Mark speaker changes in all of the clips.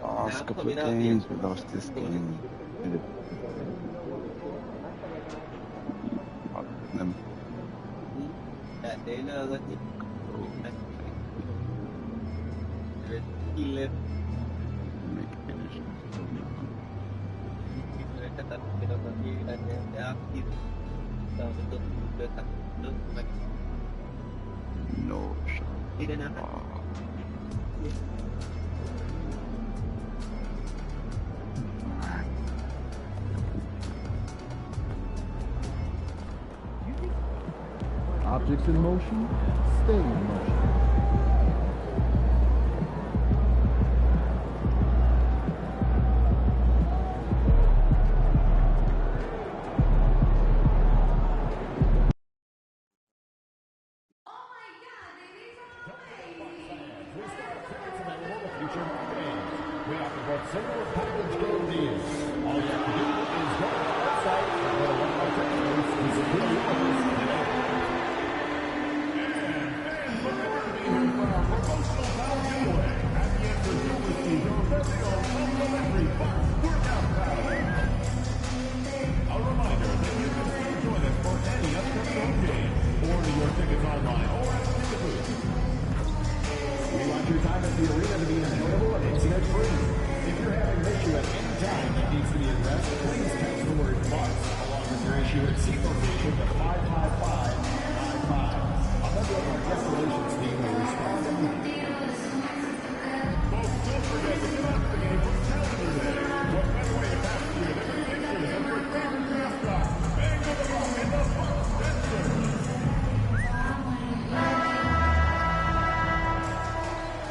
Speaker 1: Last couple of games, we lost this game. No shot.
Speaker 2: Objects in motion, stay in motion.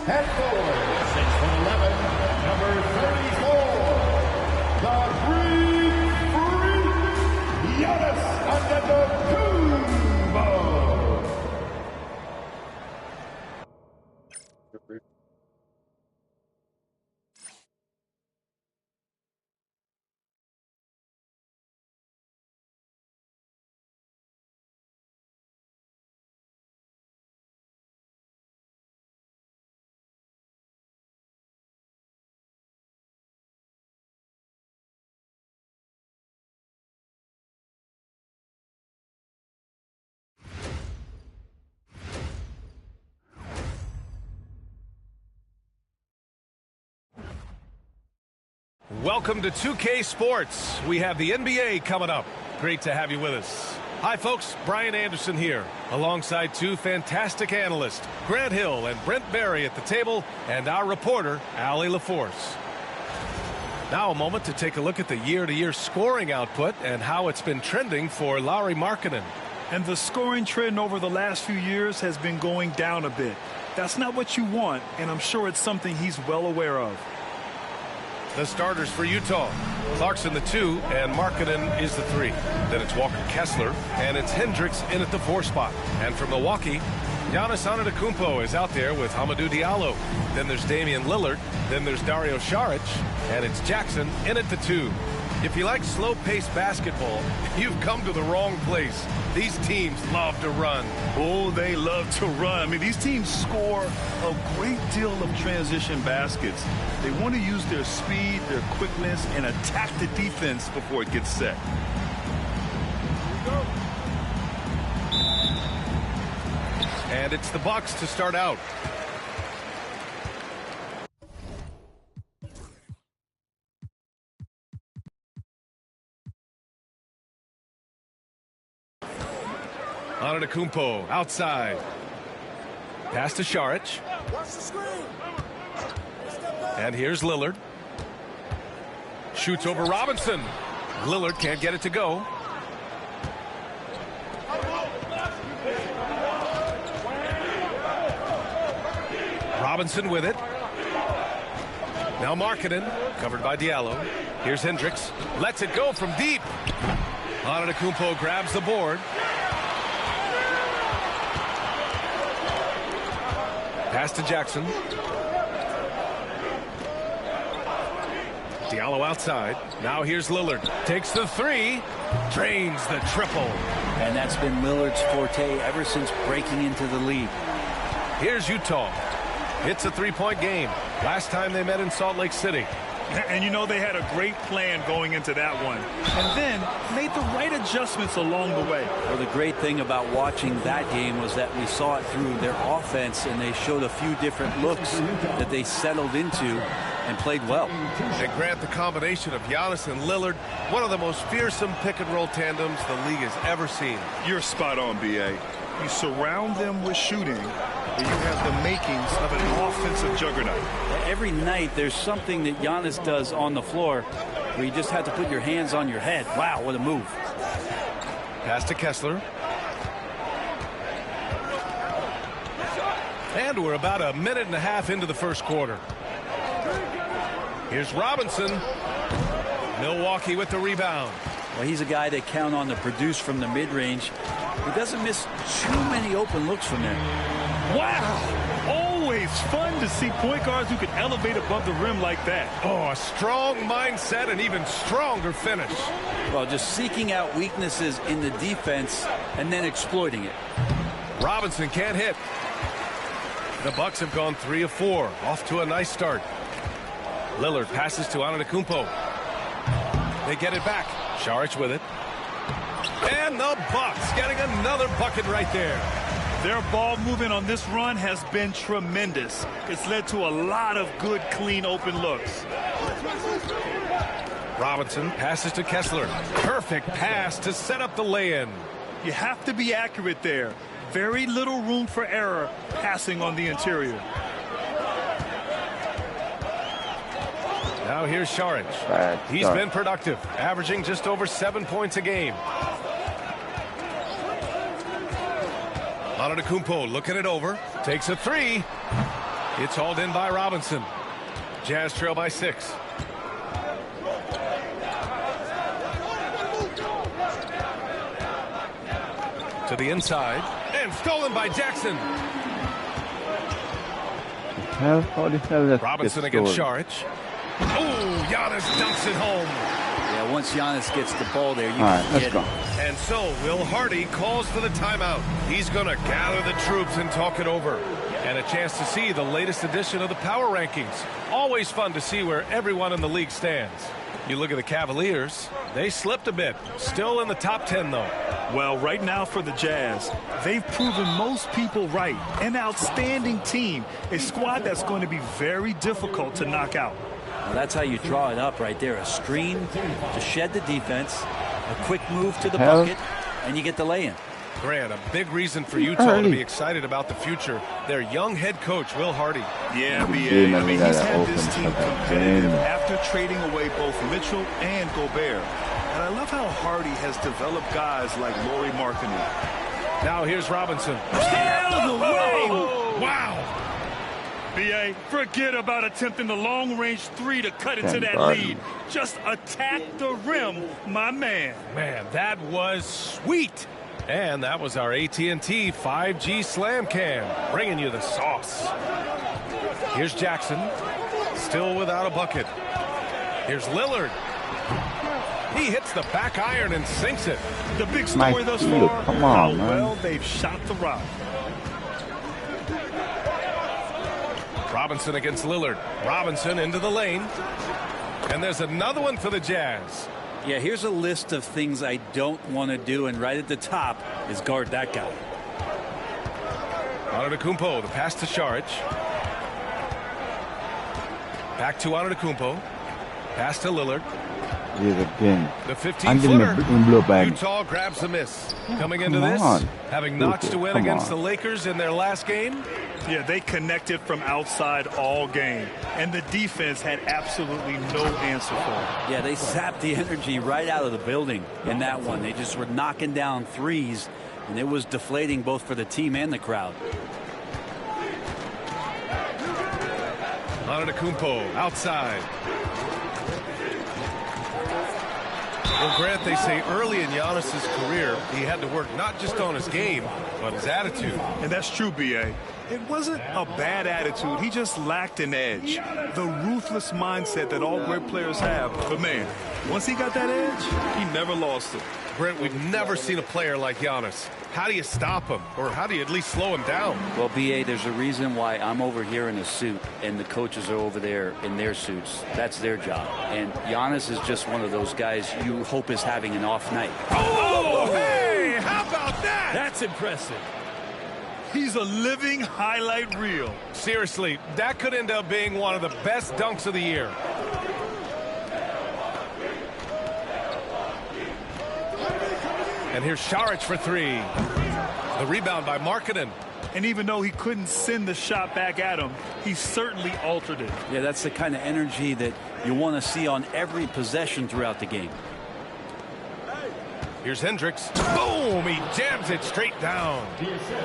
Speaker 3: Head forward, 6'11", number 34, the Greek Freak, Giannis Antetokounmpo.
Speaker 4: Welcome to 2K Sports. We have the NBA coming up. Great to have you with us. Hi, folks. Brian Anderson here, alongside two fantastic analysts, Grant Hill and Brent Barry at the table, and our reporter, Allie LaForce. Now a moment to take a look at the year-to-year scoring output and how it's been trending for Lauri Markkanen.
Speaker 5: And the scoring trend over the last few years has been going down a bit. That's not what you want, and I'm sure it's something he's well aware of.
Speaker 4: The starters for Utah: Clarkson the 2 and Markkanen is the 3. Then it's Walker Kessler and it's Hendricks in at the 4 spot. And for Milwaukee, Giannis Antetokounmpo is out there with Hamidou Diallo. Then there's Damian Lillard. Then there's Dario Saric, and it's Jackson in at the 2. If you like slow-paced basketball, you've come to the wrong place. These teams love to run.
Speaker 5: Oh, they love to run. I mean, these teams score a great deal of transition baskets. They want to use their speed, their quickness, and attack the defense before it gets set.
Speaker 4: And it's the Bucks to start out. Antetokounmpo outside. Pass to Saric. And here's Lillard. Shoots over Robinson. Lillard can't get it to go. Robinson with it. Now Markkanen, covered by Diallo. Here's Hendricks. Lets it go from deep. Antetokounmpo grabs the board. Pass to Jackson. Diallo outside. Now here's Lillard. Takes the 3. Drains the triple.
Speaker 6: And that's been Lillard's forte ever since breaking into the league.
Speaker 4: Here's Utah. It's a three-point game. Last time they met in Salt Lake City.
Speaker 5: And you know they had a great plan going into that one. And then made the right adjustments along the way.
Speaker 6: Well, the great thing about watching that game was that we saw it through their offense, and they showed a few different looks that they settled into and played well.
Speaker 4: And Grant, the combination of Giannis and Lillard, one of the most fearsome pick-and-roll tandems the league has ever seen.
Speaker 5: You're spot on, B.A. You surround them with shooting, and you have the makings of an offensive juggernaut.
Speaker 6: Every night there's something that Giannis does on the floor where you just have to put your hands on your head. Wow, what a move.
Speaker 4: Pass to Kessler. And we're about a minute and a half into the first quarter. Here's Robinson. Milwaukee with the rebound.
Speaker 6: Well, he's a guy they count on to produce from the mid-range. He doesn't miss too many open looks from there.
Speaker 5: Wow! Always fun to see point guards who can elevate above the rim like that.
Speaker 4: Oh, a strong mindset and even stronger finish.
Speaker 6: Well, just seeking out weaknesses in the defense and then exploiting it.
Speaker 4: Robinson can't hit. The Bucks have gone 3 of 4. Off to a nice start. Lillard passes to Antetokounmpo. They get it back. Saric with it. And the Bucks getting another bucket right there.
Speaker 5: Their ball movement on this run has been tremendous. It's led to a lot of good, clean, open looks.
Speaker 4: Robinson passes to Kessler. Perfect pass to set up the lay-in.
Speaker 5: You have to be accurate there. Very little room for error passing on the interior.
Speaker 4: Now here's Saric. He's been productive, averaging just over 7 points a game. Antetokounmpo looking it over. Takes a three. It's hauled in by Robinson. Jazz trail by 6. To the inside. And stolen by Jackson.
Speaker 1: How the hell that
Speaker 4: Robinson against Saric. Oh, Giannis dunks it home.
Speaker 6: Yeah, once Giannis gets the ball there, you
Speaker 1: All right,
Speaker 6: can
Speaker 1: let's
Speaker 6: get
Speaker 1: go.
Speaker 6: it.
Speaker 4: And so Will Hardy calls for the timeout. He's going to gather the troops and talk it over. And a chance to see the latest edition of the power rankings. Always fun to see where everyone in the league stands. You look at the Cavaliers, they slipped a bit. Still in the top 10, though.
Speaker 5: Well, right now for the Jazz, they've proven most people right. An outstanding team. A squad that's going to be very difficult to knock out.
Speaker 6: Well, that's how you draw it up right there. A screen to shed the defense, a quick move to the bucket, and you get the lay-in.
Speaker 4: Grant, a big reason for Utah to be excited about the future. Their young head coach, Will Hardy.
Speaker 5: Yeah, B.A. I mean, he's had this team competitive after trading away both Mitchell and Gobert. And I love how Hardy has developed guys like Lauri Markkanen.
Speaker 4: Now here's Robinson.
Speaker 5: Out of the way!
Speaker 4: Wow!
Speaker 5: B.A., forget about attempting the long-range three to cut into that lead. Just attack the rim, my man.
Speaker 4: Man, that was sweet. And that was our AT&T 5G Slam Cam, bringing you the sauce. Here's Jackson, still without a bucket. Here's Lillard. He hits the back iron and sinks it.
Speaker 5: The big story thus far, how well they've shot the rock.
Speaker 4: Robinson against Lillard. Robinson into the lane. And there's another one for the Jazz.
Speaker 6: Yeah, here's a list of things I don't want to do, and right at the top is guard that guy.
Speaker 4: Antetokounmpo, the pass to Saric. Back to Antetokounmpo. Pass to Lillard. The 15-footer. Utah grabs a miss. Coming into this, having notched a win against the Lakers in their last game.
Speaker 5: Yeah, they connected from outside all game, and the defense had absolutely no answer for it.
Speaker 6: Yeah, they sapped the energy right out of the building in that one. They just were knocking down threes, and it was deflating both for the team and the crowd.
Speaker 4: Antetokounmpo outside. Well, Grant, they say early in Giannis's career, he had to work not just on his game, but his attitude.
Speaker 5: And that's true, B.A. It wasn't a bad attitude. He just lacked an edge. The ruthless mindset that all great players have. But, man, once he got that edge, he never lost it.
Speaker 4: Brent, we've never seen a player like Giannis. How do you stop him? Or how do you at least slow him down?
Speaker 6: Well, B.A., there's a reason why I'm over here in a suit and the coaches are over there in their suits. That's their job. And Giannis is just one of those guys you hope is having an off night.
Speaker 4: Oh, hey! How about that?
Speaker 5: That's impressive. He's a living highlight reel.
Speaker 4: Seriously, that could end up being one of the best dunks of the year. And here's Saric for three. The rebound by Markkanen.
Speaker 5: And even though he couldn't send the shot back at him, he certainly altered it.
Speaker 6: Yeah, that's the kind of energy that you want to see on every possession throughout the game.
Speaker 4: Here's Hendricks. Boom! He jams it straight down.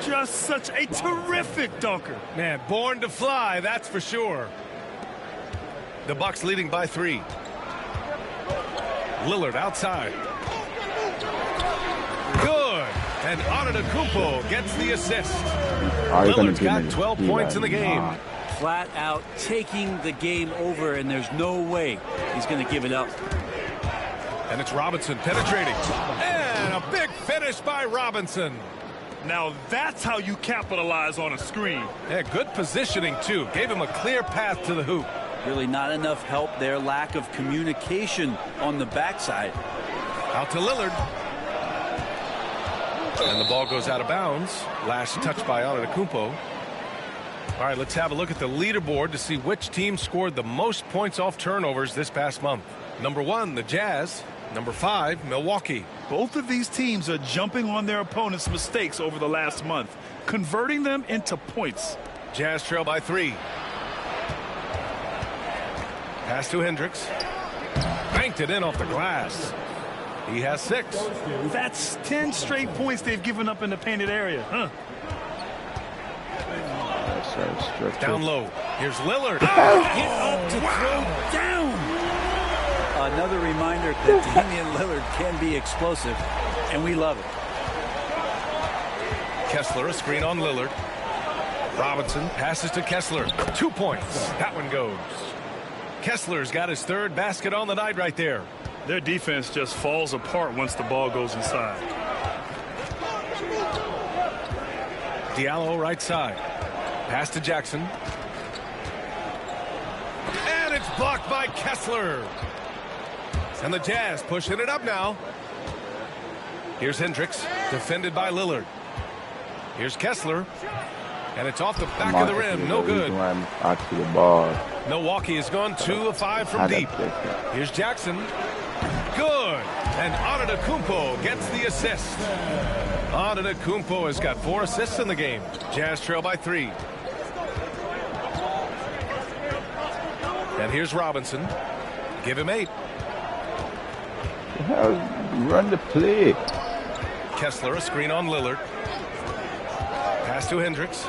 Speaker 5: Just such a terrific dunker.
Speaker 4: Man, born to fly, that's for sure. The Bucks leading by 3. Lillard outside. Good. And Antetokounmpo gets the assist. Lillard's got 12 points in the game.
Speaker 6: Flat out taking the game over, and there's no way he's going to give it up.
Speaker 4: And it's Robinson penetrating. And a big finish by Robinson.
Speaker 5: Now that's how you capitalize on a screen.
Speaker 4: Yeah, good positioning, too. Gave him a clear path to the hoop.
Speaker 6: Really not enough help there. Lack of communication on the backside.
Speaker 4: Out to Lillard. And the ball goes out of bounds. Last touch by Antetokounmpo. All right, let's have a look at the leaderboard to see which team scored the most points off turnovers this past month. Number 1, the Jazz. Number 5, Milwaukee.
Speaker 5: Both of these teams are jumping on their opponents' mistakes over the last month, converting them into points.
Speaker 4: Jazz trail by 3. Pass to Hendricks. Banked it in off the glass. He has 6.
Speaker 5: That's 10 straight points they've given up in the painted area, huh?
Speaker 4: Down low. Here's Lillard.
Speaker 6: Get up to throw down. Another reminder that Damian Lillard can be explosive, and we love it.
Speaker 4: Kessler, a screen on Lillard. Robinson passes to Kessler. 2 points. That one goes. Kessler's got his 3rd basket on the night right there.
Speaker 5: Their defense just falls apart once the ball goes inside.
Speaker 4: Diallo right side. Pass to Jackson. And it's blocked by Kessler. And the Jazz pushing it up now. Here's Hendricks, defended by Lillard. Here's Kessler. And it's off the back of the rim. No good. Milwaukee has gone 2 of 5 from deep. Here's Jackson. Good. And Antetokounmpo gets the assist. Antetokounmpo has got 4 assists in the game. Jazz trail by 3. And here's Robinson. Give him 8.
Speaker 1: Run the play.
Speaker 4: Kessler, a screen on Lillard. Pass to Hendricks.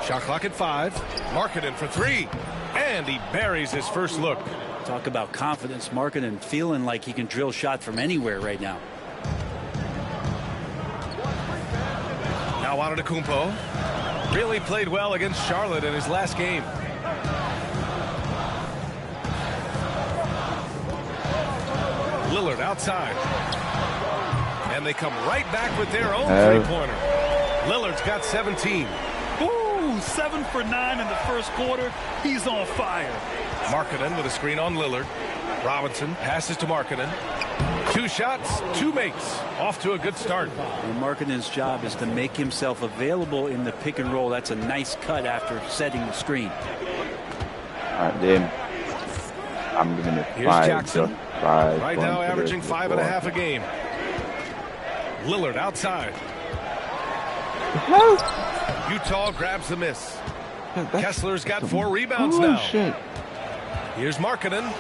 Speaker 4: Shot clock at 5. Markkanen for 3. And he buries his first look.
Speaker 6: Talk about confidence. Markkanen feeling like he can drill shots from anywhere right now.
Speaker 4: Now Antetokounmpo. Really played well against Charlotte in his last game. Lillard outside. And they come right back with their own three-pointer. Lillard's got 17.
Speaker 5: Ooh, 7 for 9 in the first quarter. He's on fire.
Speaker 4: Markkanen with a screen on Lillard. Robinson passes to Markkanen. 2 shots, 2 makes. Off to a good start.
Speaker 6: And Markkanen's job is to make himself available in the pick and roll. That's a nice cut after setting the screen.
Speaker 1: All right, then. I'm giving it 5.
Speaker 4: Here's Jackson.
Speaker 1: 5
Speaker 4: right now averaging 5.5 a game. Lillard outside. Utah grabs the miss. Kessler's got 4 rebounds now.
Speaker 1: Shit.
Speaker 4: Here's Markkanen.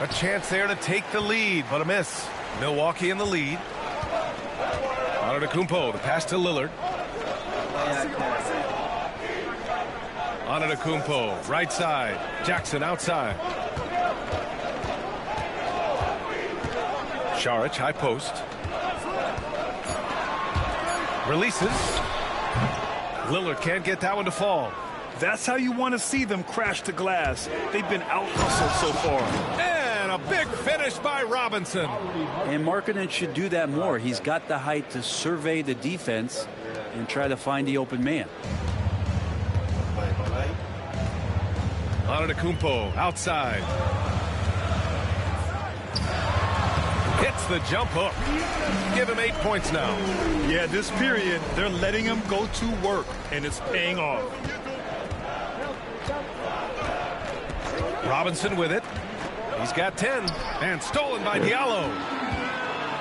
Speaker 4: A chance there to take the lead, but a miss. Milwaukee in the lead. Antetokounmpo, the pass to Lillard. Antetokounmpo, right side. Jackson outside. Saric, high post. Releases. Lillard can't get that one to fall.
Speaker 5: That's how you want to see them crash the glass. They've been out-hustled so far.
Speaker 4: And a big finish by Robinson.
Speaker 6: And Markkanen should do that more. He's got the height to survey the defense and try to find the open man.
Speaker 4: Antetokounmpo outside. Hits the jump hook. Give him 8 points now.
Speaker 5: Yeah, this period, they're letting him go to work, and it's paying off.
Speaker 4: Robinson with it. He's got 10. And stolen by Diallo.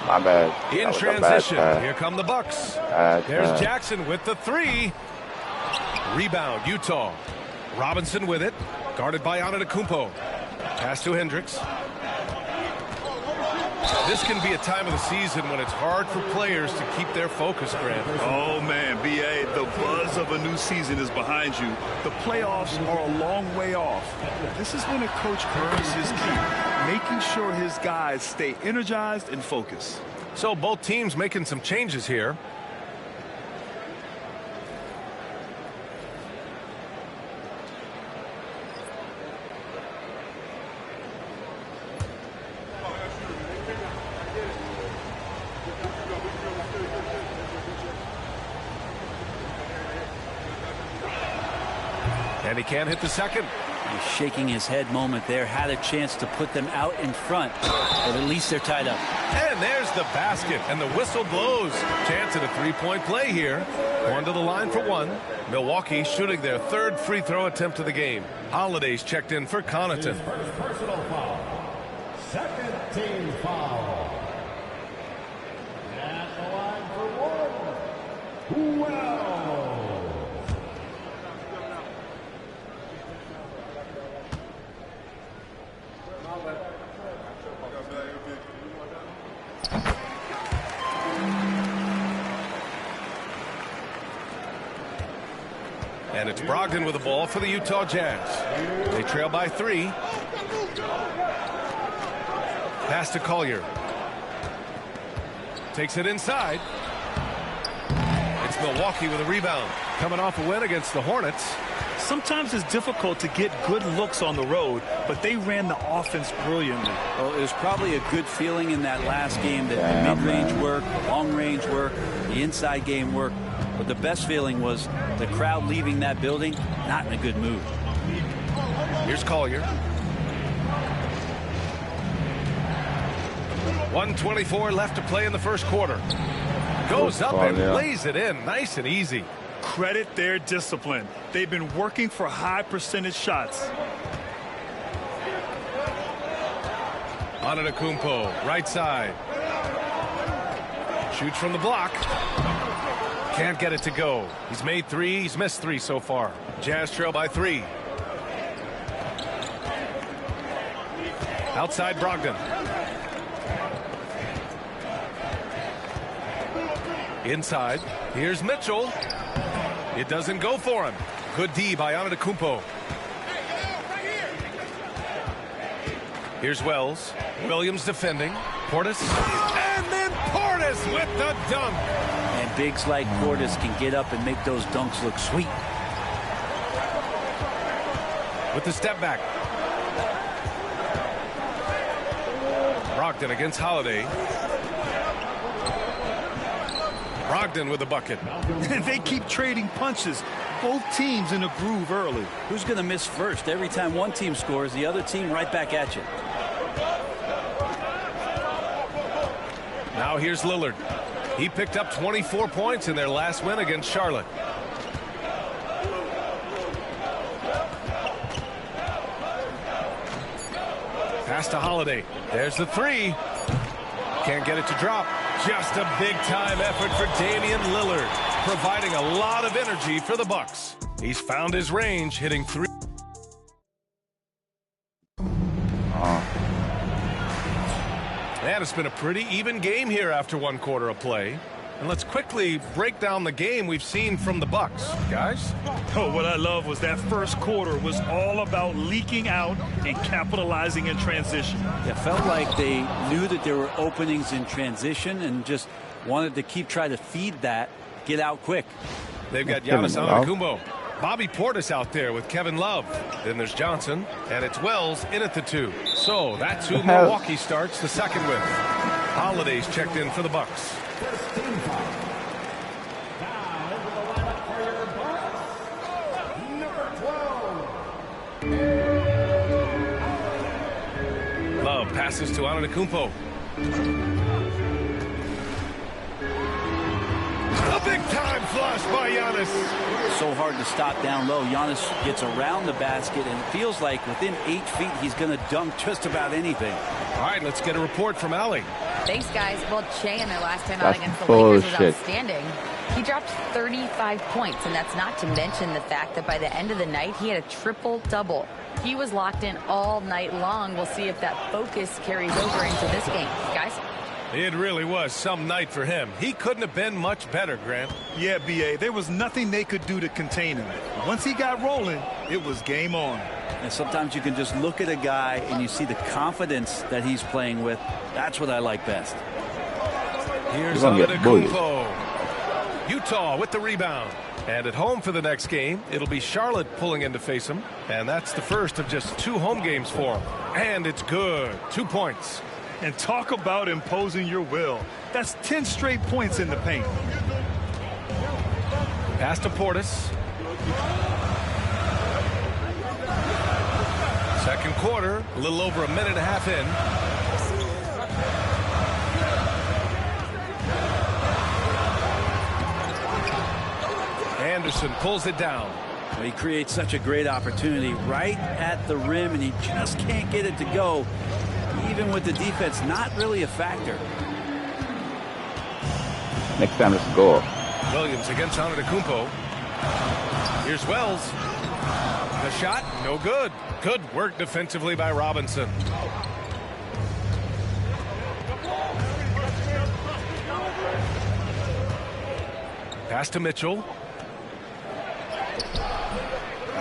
Speaker 1: My bad.
Speaker 4: In
Speaker 1: That was a bad
Speaker 4: transition.
Speaker 1: pass.
Speaker 4: Here come the Bucks.
Speaker 1: Bad
Speaker 4: There's
Speaker 1: pass.
Speaker 4: Jackson with the 3. Rebound, Utah. Robinson with it. Guarded by Antetokounmpo. Pass to Hendricks. This can be a time of the season when it's hard for players to keep their focus, Grant.
Speaker 5: Oh, man, B.A., the buzz of a new season is behind you. The playoffs are a long way off. This is when a coach earns his keep, making sure his guys stay energized and focused.
Speaker 4: So both teams making some changes here. And he can't hit the second.
Speaker 6: He's shaking his head moment there. Had a chance to put them out in front, but at least they're tied up.
Speaker 4: And there's the basket, and the whistle blows. Chance at a three-point play here. Going to the line for one. Milwaukee shooting their 3rd free throw attempt of the game. Holiday's checked in for Connaughton.
Speaker 3: First personal foul. Second team foul. At the line for one. Well.
Speaker 4: And it's Brogdon with the ball for the Utah Jazz. They trail by 3. Pass to Collier. Takes it inside. It's Milwaukee with a rebound. Coming off a win against the Hornets.
Speaker 5: Sometimes it's difficult to get good looks on the road, but they ran the offense brilliantly.
Speaker 6: Well, it was probably a good feeling in that last game that the mid-range worked, long-range worked, the inside game worked. But the best feeling was the crowd leaving that building not in a good mood.
Speaker 4: Here's Collier. 1:24 left to play in the first quarter. Goes up and lays it in. Nice and easy.
Speaker 5: Credit their discipline. They've been working for high percentage shots.
Speaker 4: Antetokounmpo, right side. Shoots from the block. Can't get it to go. He's made 3. He's missed 3 so far. Jazz trail by 3. Outside Brogdon. Inside. Here's Mitchell. It doesn't go for him. Good D by Antetokounmpo. Here's Wells. Williams defending. Portis. And then Portis with the dunk.
Speaker 6: And bigs like Portis can get up and make those dunks look sweet.
Speaker 4: With the step back. Brogdon against Holiday. Brogdon with the bucket.
Speaker 5: They keep trading punches. Both teams in a groove early.
Speaker 6: Who's going to miss first? Every time one team scores, the other team right back at you.
Speaker 4: Now here's Lillard. He picked up 24 points in their last win against Charlotte. Pass to Holiday. There's the 3. Can't get it to drop. Just a big-time effort for Damian Lillard, providing a lot of energy for the Bucks. He's found his range, hitting 3. And it's been a pretty even game here after 1 quarter of play. And let's quickly break down the game we've seen from the Bucks, guys.
Speaker 5: Oh, what I love was that first quarter was all about leaking out and capitalizing in transition.
Speaker 6: It felt like they knew that there were openings in transition and just wanted to keep trying to feed that, get out quick.
Speaker 4: They've got Giannis Antetokounmpo. Bobby Portis out there with Kevin Love. Then there's Johnson, and it's Wells in at the 2. So that's who Milwaukee starts the second with. Holiday's checked in for the Bucks. Love passes to Antetokounmpo. A big-time flush by Giannis.
Speaker 6: So hard to stop down low. Giannis gets around the basket, and it feels like within 8 feet he's going to dunk just about anything.
Speaker 4: All right, let's get a report from Allie.
Speaker 7: Thanks, guys. Well, Che in their last time out against the Lakers was outstanding. He dropped 35 points, and that's not to mention the fact that by the end of the night, he had a triple-double. He was locked in all night long. We'll see if that focus carries over into this game. Guys?
Speaker 4: It really was some night for him. He couldn't have been much better, Grant.
Speaker 5: Yeah, B.A., there was nothing they could do to contain him. Once he got rolling, it was game on.
Speaker 6: And sometimes you can just look at a guy and you see the confidence that he's playing with. That's what I like best.
Speaker 4: Here's Antetokounmpo. Utah with the rebound. And at home for the next game, it'll be Charlotte pulling in to face him. And that's the first of just 2 home games for him. And it's good. 2 points.
Speaker 5: And talk about imposing your will. That's 10 straight points in the paint.
Speaker 4: Pass to Portis. Second quarter, a little over a minute and a half in. Anderson pulls it down.
Speaker 6: He creates such a great opportunity right at the rim, and he just can't get it to go. Even with the defense not really a factor.
Speaker 1: Next time, let's go.
Speaker 4: Williams against Antetokounmpo. Here's Wells. The shot, no good. Good work defensively by Robinson. Pass to Mitchell.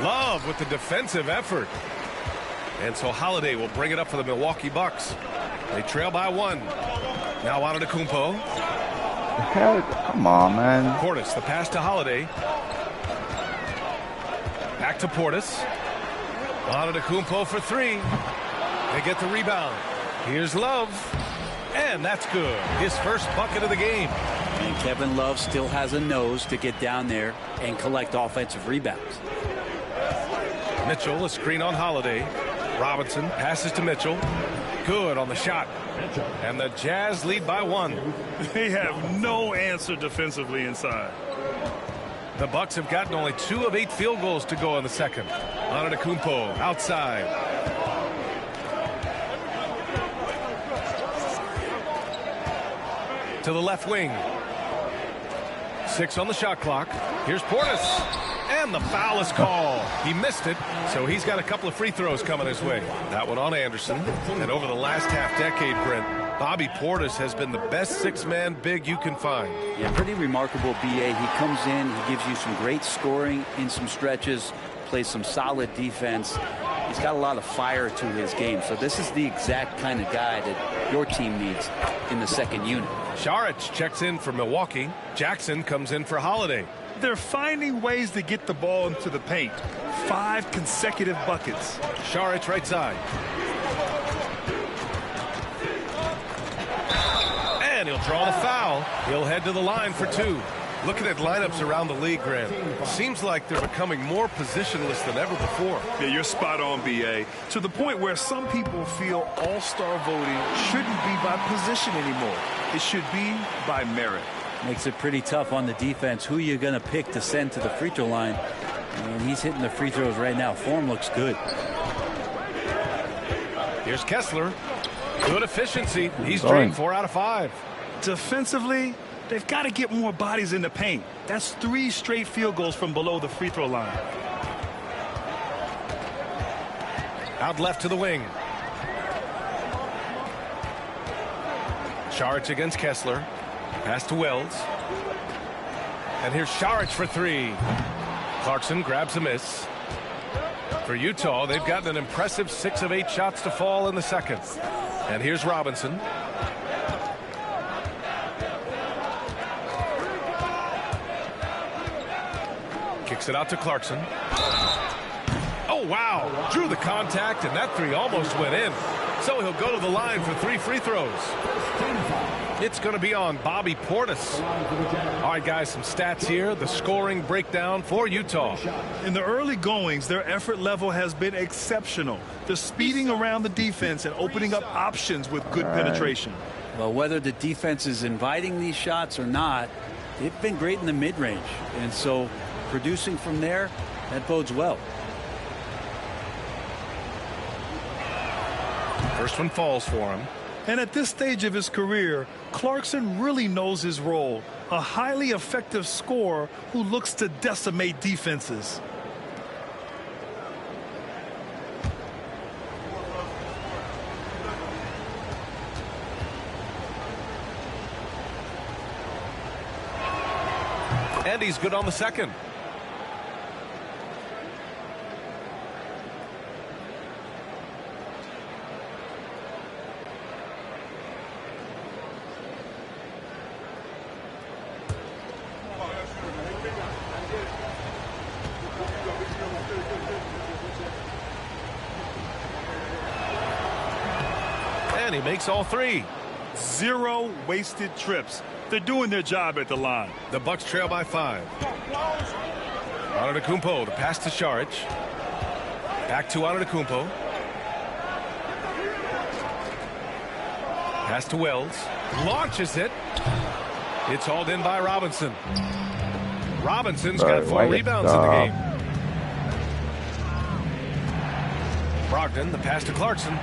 Speaker 4: Love with the defensive effort. And so Holiday will bring it up for the Milwaukee Bucks. They trail by 1. Now Antetokounmpo.
Speaker 1: Come on, man.
Speaker 4: Portis, the pass to Holiday. Back to Portis. Antetokounmpo for 3. They get the rebound. Here's Love. And that's good. His first bucket of the game.
Speaker 6: And Kevin Love still has a nose to get down there and collect offensive rebounds.
Speaker 4: Mitchell, a screen on Holiday. Robinson passes to Mitchell. Good on the shot. And the Jazz lead by 1.
Speaker 5: They have no answer defensively inside.
Speaker 4: The Bucks have gotten only 2 of 8 field goals to go in the second. Antetokounmpo outside. To the left wing. 6 on the shot clock. Here's Portis. And the foul is called. He missed it, so he's got a couple of free throws coming his way. That one on Anderson. And over the last half-decade, Brent, Bobby Portis has been the best 6-man big you can find.
Speaker 6: Yeah, pretty remarkable, B.A. He comes in, he gives you some great scoring in some stretches, plays some solid defense. He's got a lot of fire to his game, so this is the exact kind of guy that your team needs in the second unit.
Speaker 4: Saric checks in for Milwaukee. Jackson comes in for Holiday.
Speaker 5: They're finding ways to get the ball into the paint. 5 consecutive buckets.
Speaker 4: Saric right side. And he'll draw the foul. He'll head to the line for 2. Looking at lineups around the league, Grant, seems like they're becoming more positionless than ever before.
Speaker 5: Yeah, you're spot on, B.A. To the point where some people feel all-star voting shouldn't be by position anymore. It should be by merit.
Speaker 6: Makes it pretty tough on the defense. Who you're going to pick to send to the free throw line. And he's hitting the free throws right now. Form looks good.
Speaker 4: Here's Kessler. Good efficiency. He's drained 4 out of 5.
Speaker 5: Defensively, they've got to get more bodies in the paint. That's 3 straight field goals from below the free throw line.
Speaker 4: Out left to the wing. Saric against Kessler. Pass to Wells. And here's Saric for 3. Clarkson grabs a miss. For Utah, they've gotten an impressive 6 of 8 shots to fall in the second. And here's Robinson. Kicks it out to Clarkson. Oh, wow. Drew the contact, and that three almost went in. So he'll go to the line for 3 free throws. It's going to be on Bobby Portis. All right, guys, some stats here. The scoring breakdown for Utah.
Speaker 5: In the early goings, their effort level has been exceptional. They're speeding around the defense and opening up options with good penetration.
Speaker 6: Well, whether the defense is inviting these shots or not, they've been great in the mid-range. And so producing from there, that bodes well.
Speaker 4: First one falls for him.
Speaker 5: And at this stage of his career, Clarkson really knows his role. A highly effective scorer who looks to decimate defenses.
Speaker 4: And he's good on the second. And he makes all 3.
Speaker 5: 0 wasted trips. They're doing their job at the line.
Speaker 4: The Bucks trail by 5. Antetokounmpo, the pass to Saric. Back to Antetokounmpo. Pass to Wells. Launches it. It's hauled in by Robinson. Robinson's got 4 rebounds in the game. Brogdon, the pass to Clarkson.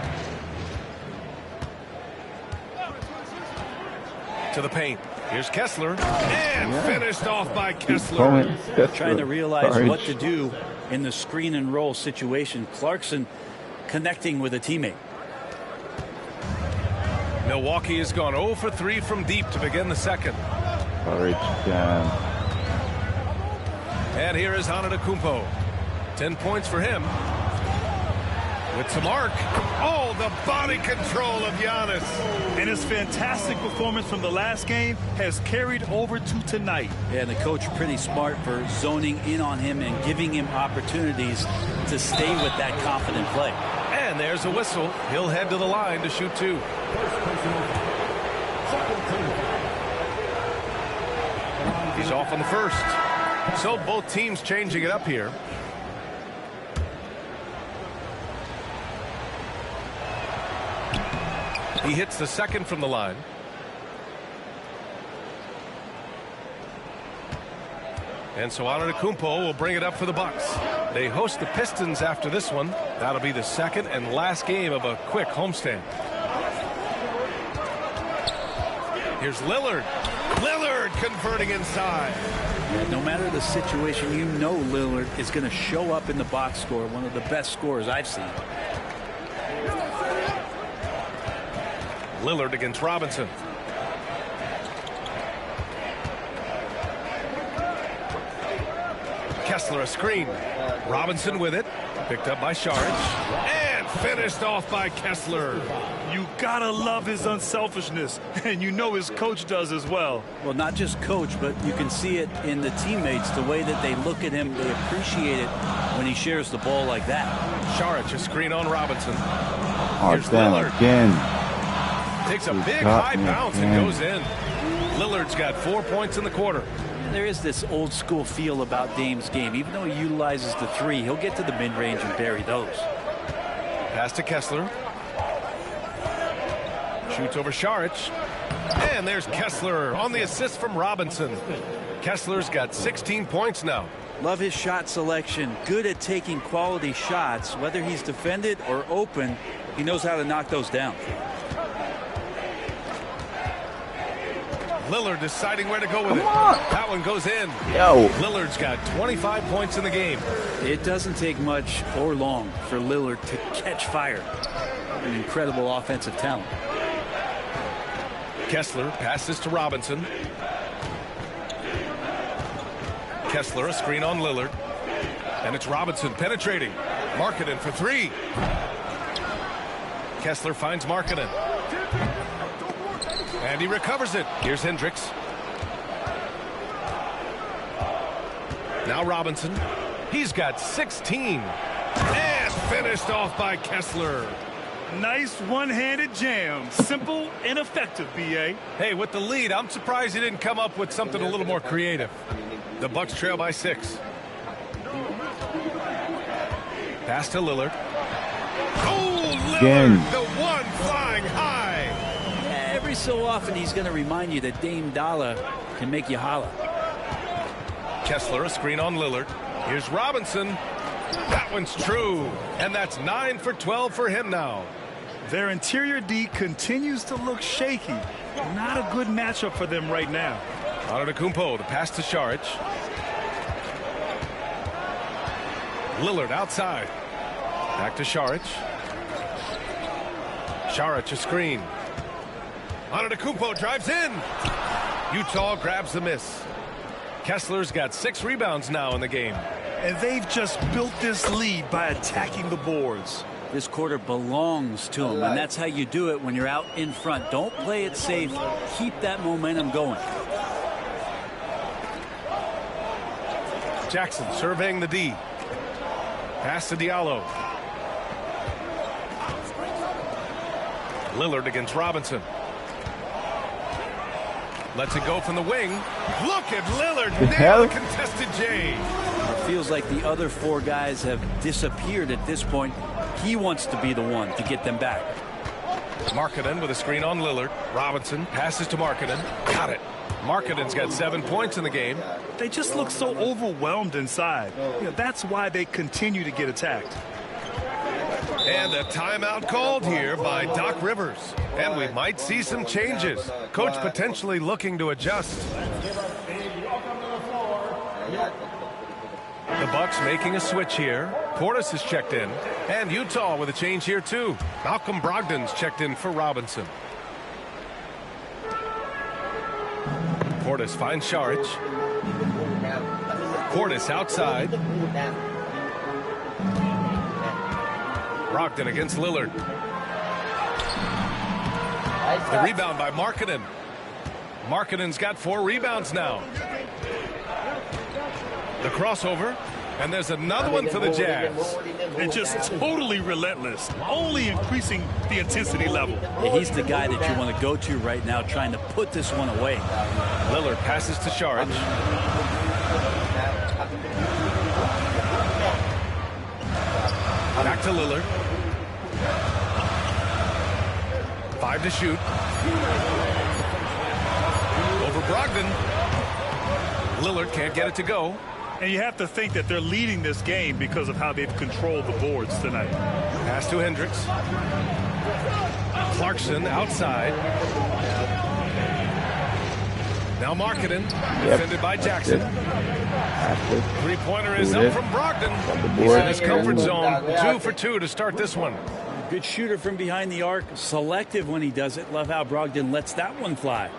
Speaker 4: To the paint. Here's Kessler. And finished off by Kessler.
Speaker 6: Trying to realize what to do in the screen and roll situation. Clarkson connecting with a teammate.
Speaker 4: Milwaukee has gone 0 for 3 from deep to begin the second. And here is Antetokounmpo. 10 points for him. With some arc. Oh, the body control of Giannis.
Speaker 5: And his fantastic performance from the last game has carried over to tonight.
Speaker 6: Yeah, and the coach pretty smart for zoning in on him and giving him opportunities to stay with that confident play.
Speaker 4: And there's a whistle. He'll head to the line to shoot 2. He's off on the first. So both teams changing it up here. He hits the second from the line. And so Antetokounmpo will bring it up for the Bucks. They host the Pistons after this one. That'll be the second and last game of a quick homestand. Here's Lillard. Lillard converting inside.
Speaker 6: Yeah, no matter the situation, you know Lillard is going to show up in the box score. One of the best scorers I've seen.
Speaker 4: Lillard against Robinson. Kessler a screen. Robinson with it. Picked up by Saric. And finished off by Kessler.
Speaker 5: You gotta love his unselfishness. And you know his coach does as well.
Speaker 6: Well, not just coach, but you can see it in the teammates, the way that they look at him. They appreciate it when he shares the ball like that.
Speaker 4: Saric a screen on Robinson.
Speaker 1: Here's Lillard. Again.
Speaker 4: Takes a big high bounce and goes in. Lillard's got 4 points in the quarter.
Speaker 6: There is this old school feel about Dame's game. Even though he utilizes the 3, he'll get to the mid-range and bury those.
Speaker 4: Pass to Kessler. Shoots over Saric. And there's Kessler on the assist from Robinson. Kessler's got 16 points now.
Speaker 6: Love his shot selection. Good at taking quality shots. Whether he's defended or open, he knows how to knock those down.
Speaker 4: Lillard deciding where to go with it. That one goes in. Lillard's got 25 points in the game.
Speaker 6: It doesn't take much or long for Lillard to catch fire. An incredible offensive talent.
Speaker 4: Kessler passes to Robinson. Kessler a screen on Lillard. And it's Robinson penetrating. Markkanen for 3. Kessler finds Markkanen. And he recovers it. Here's Hendricks. Now Robinson. He's got 16. And finished off by Kessler.
Speaker 5: Nice one-handed jam. Simple and effective, B.A.
Speaker 4: Hey, with the lead, I'm surprised he didn't come up with something a little more creative. The Bucks trail by 6. Pass to Lillard. Oh, Lillard,
Speaker 1: Again.
Speaker 4: the one flying high.
Speaker 6: Yeah, every so often he's going to remind you that Dame Dollar can make you holler.
Speaker 4: Kessler, a screen on Lillard. Here's Robinson. That one's true. And that's 9 for 12 for him now.
Speaker 5: Their interior D continues to look shaky. Not a good matchup for them right now.
Speaker 4: Antetokounmpo, the pass to Saric. Lillard outside. Back to Saric. Saric a screen. Antetokounmpo drives in. Utah grabs the miss. Kessler's got 6 rebounds now in the game.
Speaker 5: And they've just built this lead by attacking the boards.
Speaker 6: This quarter belongs to him, and that's how you do it when you're out in front. Don't play it safe. Keep that momentum going.
Speaker 4: Jackson surveying the D. Pass to Diallo. Lillard against Robinson. Lets it go from the wing. Look at Lillard nail a contested J.
Speaker 6: It feels like the other 4 guys have disappeared at this point. He wants to be the one to get them back.
Speaker 4: Markkanen with a screen on Lillard. Robinson passes to Markkanen. Got it. Markkanen's got 7 points in the game.
Speaker 5: They just look so overwhelmed inside. That's why they continue to get attacked.
Speaker 4: And a timeout called here by Doc Rivers. And we might see some changes. Coach potentially looking to adjust. The Bucks making a switch here. Portis is checked in. And Utah with a change here too. Malcolm Brogdon's checked in for Robinson. Portis finds Saric. Portis outside. Brogdon against Lillard. The rebound by Markkanen. Markkanen's got 4 rebounds now. The crossover. And there's another one for the Jazz.
Speaker 5: They're just totally relentless, only increasing the intensity level.
Speaker 6: Yeah, he's the guy that you want to go to right now, trying to put this one away.
Speaker 4: Lillard passes to Saric. Back to Lillard. 5 to shoot. Over Brogdon. Lillard can't get it to go.
Speaker 5: And you have to think that they're leading this game because of how they've controlled the boards tonight.
Speaker 4: Pass to Hendricks. Clarkson outside. Now Markkanen. Defended by Jackson. Three-pointer is up from Brogdon. He's in his comfort zone. 2 for 2 to start this one.
Speaker 6: Good shooter from behind the arc. Selective when he does it. Love how Brogdon lets that one fly.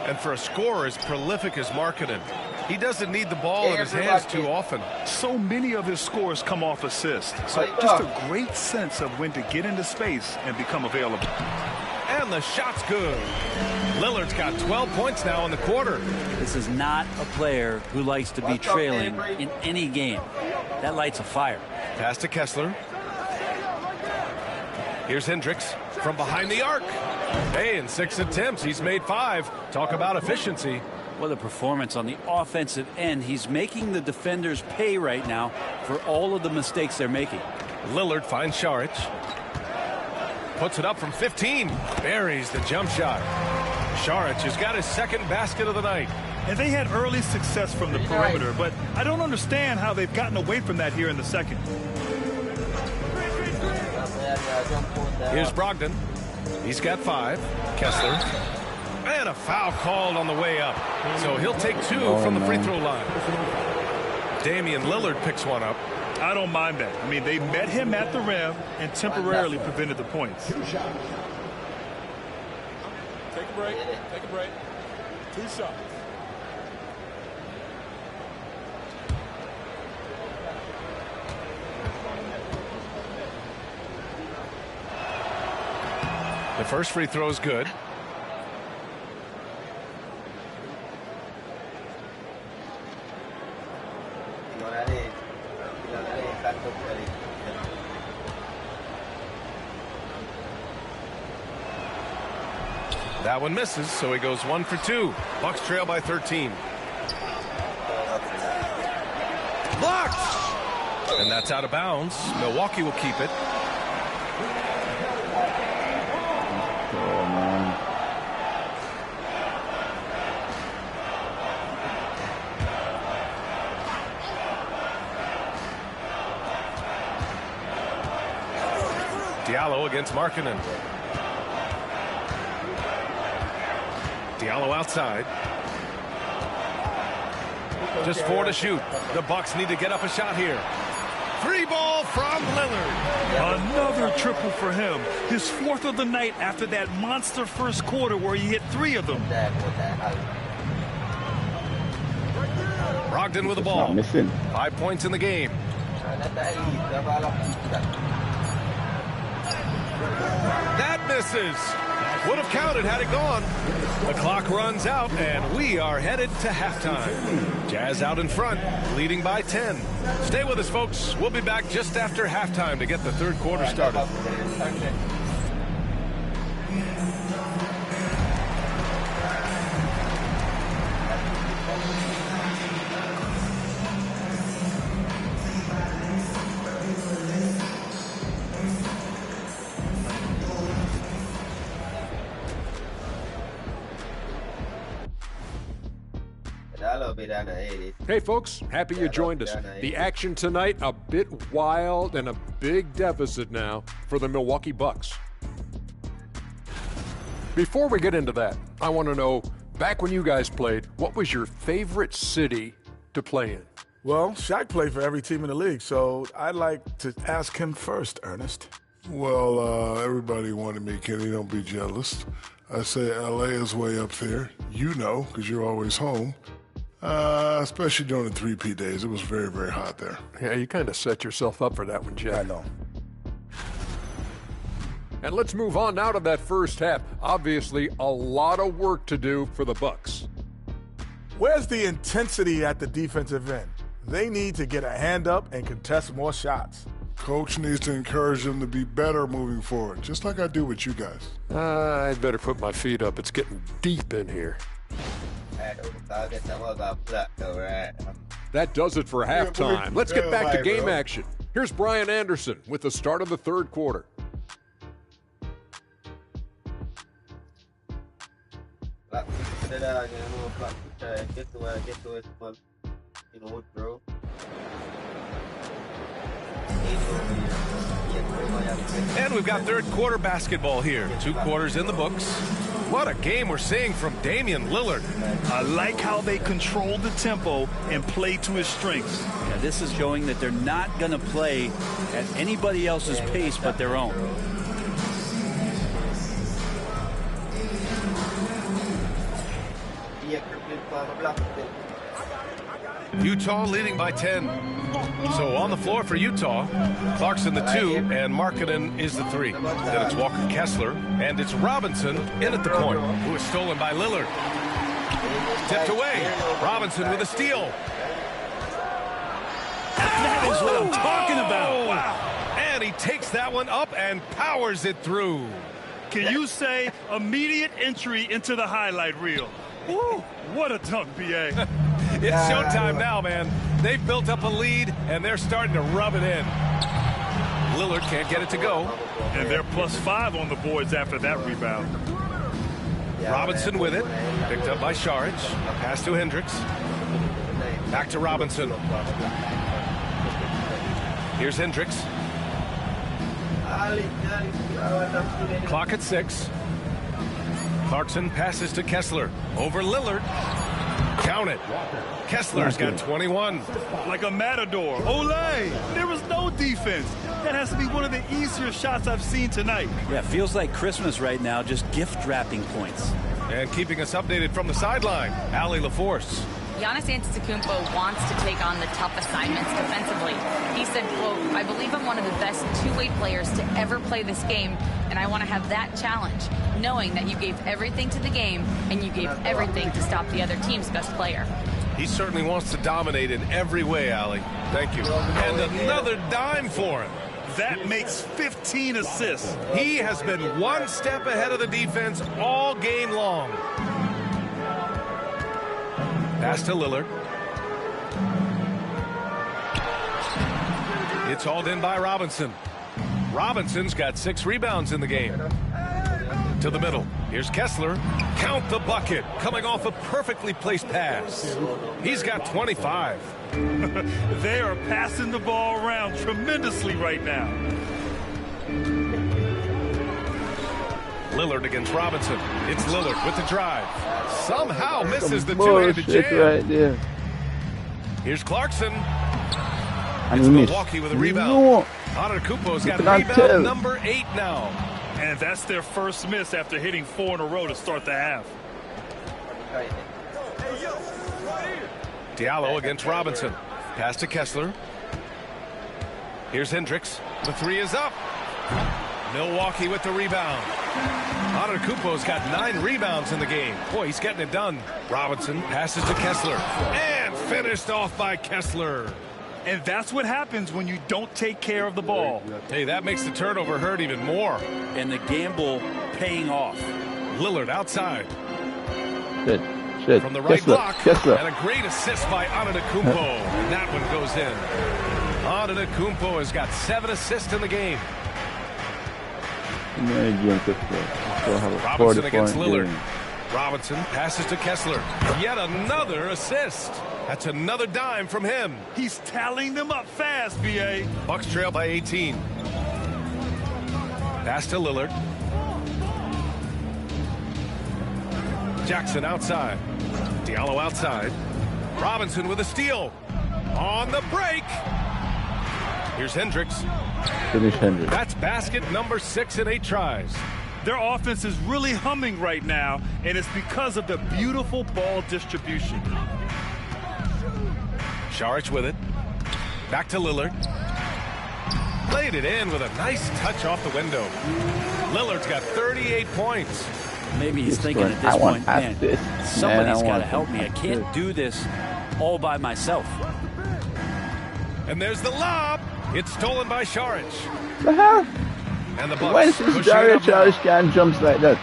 Speaker 4: And for a scorer as prolific as Markkanen, he doesn't need the ball in his hands too often.
Speaker 5: So many of his scores come off assists. So just a great sense of when to get into space and become available.
Speaker 4: And the shot's good. Lillard's got 12 points now in the quarter.
Speaker 6: This is not a player who likes to be trailing in any game. That lights a fire.
Speaker 4: Pass to Kessler. Here's Hendricks from behind the arc. Hey, in 6 attempts, he's made 5. Talk about efficiency.
Speaker 6: What a performance on the offensive end. He's making the defenders pay right now for all of the mistakes they're making.
Speaker 4: Lillard finds Saric. Puts it up from 15. Buries the jump shot. Saric has got his 2nd basket of the night.
Speaker 5: And they had early success from the perimeter, but I don't understand how they've gotten away from that here in the second.
Speaker 4: Here's Brogdon. He's got 5. Kessler. And a foul called on the way up. So he'll take 2 from the free throw line. Damian Lillard picks one up.
Speaker 5: I don't mind that. I mean, they met him at the rim and temporarily prevented the points.
Speaker 3: Take a break. Take a break. 2 shots.
Speaker 4: The first free throw is good. That one misses, so he goes 1 for 2. Bucks trail by 13. Blocked! And that's out of bounds. Milwaukee will keep it.
Speaker 1: Oh, man.
Speaker 4: Diallo against Markkanen. Diallo outside. Just 4 to shoot. The Bucks need to get up a shot here. 3-ball from Lillard.
Speaker 5: Another triple for him. His 4th of the night after that monster first quarter where he hit 3 of them.
Speaker 4: Brogdon with the ball.
Speaker 1: Not missing.
Speaker 4: 5 points in the game. That misses. Would have counted had it gone. The clock runs out, and we are headed to halftime. Jazz out in front, leading by 10. Stay with us, folks. We'll be back just after halftime to get the third quarter started.
Speaker 8: Hey folks, happy you joined us. The action tonight, a bit wild and a big deficit now for the Milwaukee Bucks. Before we get into that, I want to know, back when you guys played, what was your favorite city to play in?
Speaker 9: Well, Shaq played for every team in the league, so I'd like to ask him first, Ernest.
Speaker 10: Well, everybody wanted me, Kenny, don't be jealous. I say L.A. is way up there. You know, because you're always home. Especially during the 3P days. It was very, very hot there.
Speaker 8: Yeah, you kind of set yourself up for that one, Jeff.
Speaker 9: I know.
Speaker 8: And let's move on now to that first half. Obviously, a lot of work to do for the Bucks.
Speaker 9: Where's the intensity at the defensive end? They need to get a hand up and contest more shots.
Speaker 10: Coach needs to encourage them to be better moving forward, just like I do with you guys.
Speaker 8: I'd better put my feet up. It's getting deep in here. That does it for halftime. Let's get back to game action. Here's Brian Anderson with the start of the third quarter.
Speaker 4: And we've got third quarter basketball here. 2 quarters in the books. What a game we're seeing from Damian Lillard.
Speaker 5: I like how they control the tempo and play to his strengths.
Speaker 6: Yeah, this is showing that they're not going to play at anybody else's pace but their own.
Speaker 4: Utah leading by 10. So on the floor for Utah, Clarkson the 2, and Markkanen is the 3. Then it's Walker Kessler, and it's Robinson in at the point, who is stolen by Lillard. Tipped away. Robinson with a steal.
Speaker 5: That is what I'm talking about.
Speaker 4: Wow. And he takes that one up and powers it through.
Speaker 5: Can you say immediate entry into the highlight reel? Woo, what a dunk, B.A.
Speaker 4: It's showtime now, man. They've built up a lead, and they're starting to rub it in. Lillard can't get it to go.
Speaker 5: And they're +5 on the boards after that rebound.
Speaker 4: Robinson with it. Picked up by Saric. Pass to Hendricks. Back to Robinson. Here's Hendricks. Clock at 6. Clarkson passes to Kessler. Over Lillard. Count it. Kessler's got 21.
Speaker 5: Like a matador. Olay! There was no defense. That has to be one of the easier shots I've seen tonight.
Speaker 6: Yeah, feels like Christmas right now, just gift wrapping points.
Speaker 4: And keeping us updated from the sideline, Allie LaForce.
Speaker 7: Giannis Antetokounmpo wants to take on the tough assignments defensively. He said, quote, "I believe I'm one of the best two-way players to ever play this game, and I want to have that challenge, knowing that you gave everything to the game and you gave everything to stop the other team's best player."
Speaker 4: He certainly wants to dominate in every way, Allie. Thank you. And another dime for him.
Speaker 5: That makes 15 assists.
Speaker 4: He has been one step ahead of the defense all game long. Pass to Lillard. It's hauled in by Robinson. Robinson's got 6 rebounds in the game. To the middle. Here's Kessler. Count the bucket. Coming off a perfectly placed pass. He's got 25.
Speaker 5: They are passing the ball around tremendously right now.
Speaker 4: Lillard against Robinson. It's Lillard with the drive. Somehow misses the two-handed jam.
Speaker 1: Right there.
Speaker 4: Here's Clarkson.
Speaker 1: And
Speaker 4: it's
Speaker 1: he missed.
Speaker 4: Milwaukee with a rebound.
Speaker 1: No.
Speaker 4: Antetokounmpo's got
Speaker 1: cannot
Speaker 4: rebound
Speaker 1: tell.
Speaker 4: number 8 now.
Speaker 5: And that's their first miss after hitting 4 in a row to start the half.
Speaker 4: Diallo against Robinson. Pass to Kessler. Here's Hendricks. The 3 is up. Milwaukee with the rebound. Antetokounmpo's got 9 rebounds in the game. Boy, he's getting it done. Robinson passes to Kessler. And finished off by Kessler.
Speaker 5: And that's what happens when you don't take care of the ball.
Speaker 4: Hey, that makes the turnover hurt even more.
Speaker 6: And the gamble paying off.
Speaker 4: Lillard outside.
Speaker 1: Shit.
Speaker 4: From the right
Speaker 1: Kessler.
Speaker 4: block.
Speaker 1: Kessler.
Speaker 4: And a great assist by Antetokounmpo. And that one goes in. Antetokounmpo has got 7 assists in the game. Robinson against Lillard. Robinson passes to Kessler. Yet another assist. That's another dime from him.
Speaker 5: He's tallying them up fast, B.A.
Speaker 4: Bucks trail by 18. Pass to Lillard. Jackson outside. Diallo outside. Robinson with a steal. On the break. Here's Hendricks.
Speaker 1: Finish Hendricks.
Speaker 4: That's basket number 6 in 8 tries.
Speaker 5: Their offense is really humming right now, and it's because of the beautiful ball distribution.
Speaker 4: Saric with it. Back to Lillard. Played it in with a nice touch off the window. Lillard's got 38 points.
Speaker 6: Maybe he's thinking at this point, man, somebody's got to help me. I can't do this all by myself.
Speaker 4: And there's the lob. It's stolen by Saric.
Speaker 1: The hell?
Speaker 4: And the
Speaker 1: Why
Speaker 4: Bucks
Speaker 1: is this
Speaker 4: pushing it up now.
Speaker 1: Saric can jumps like that?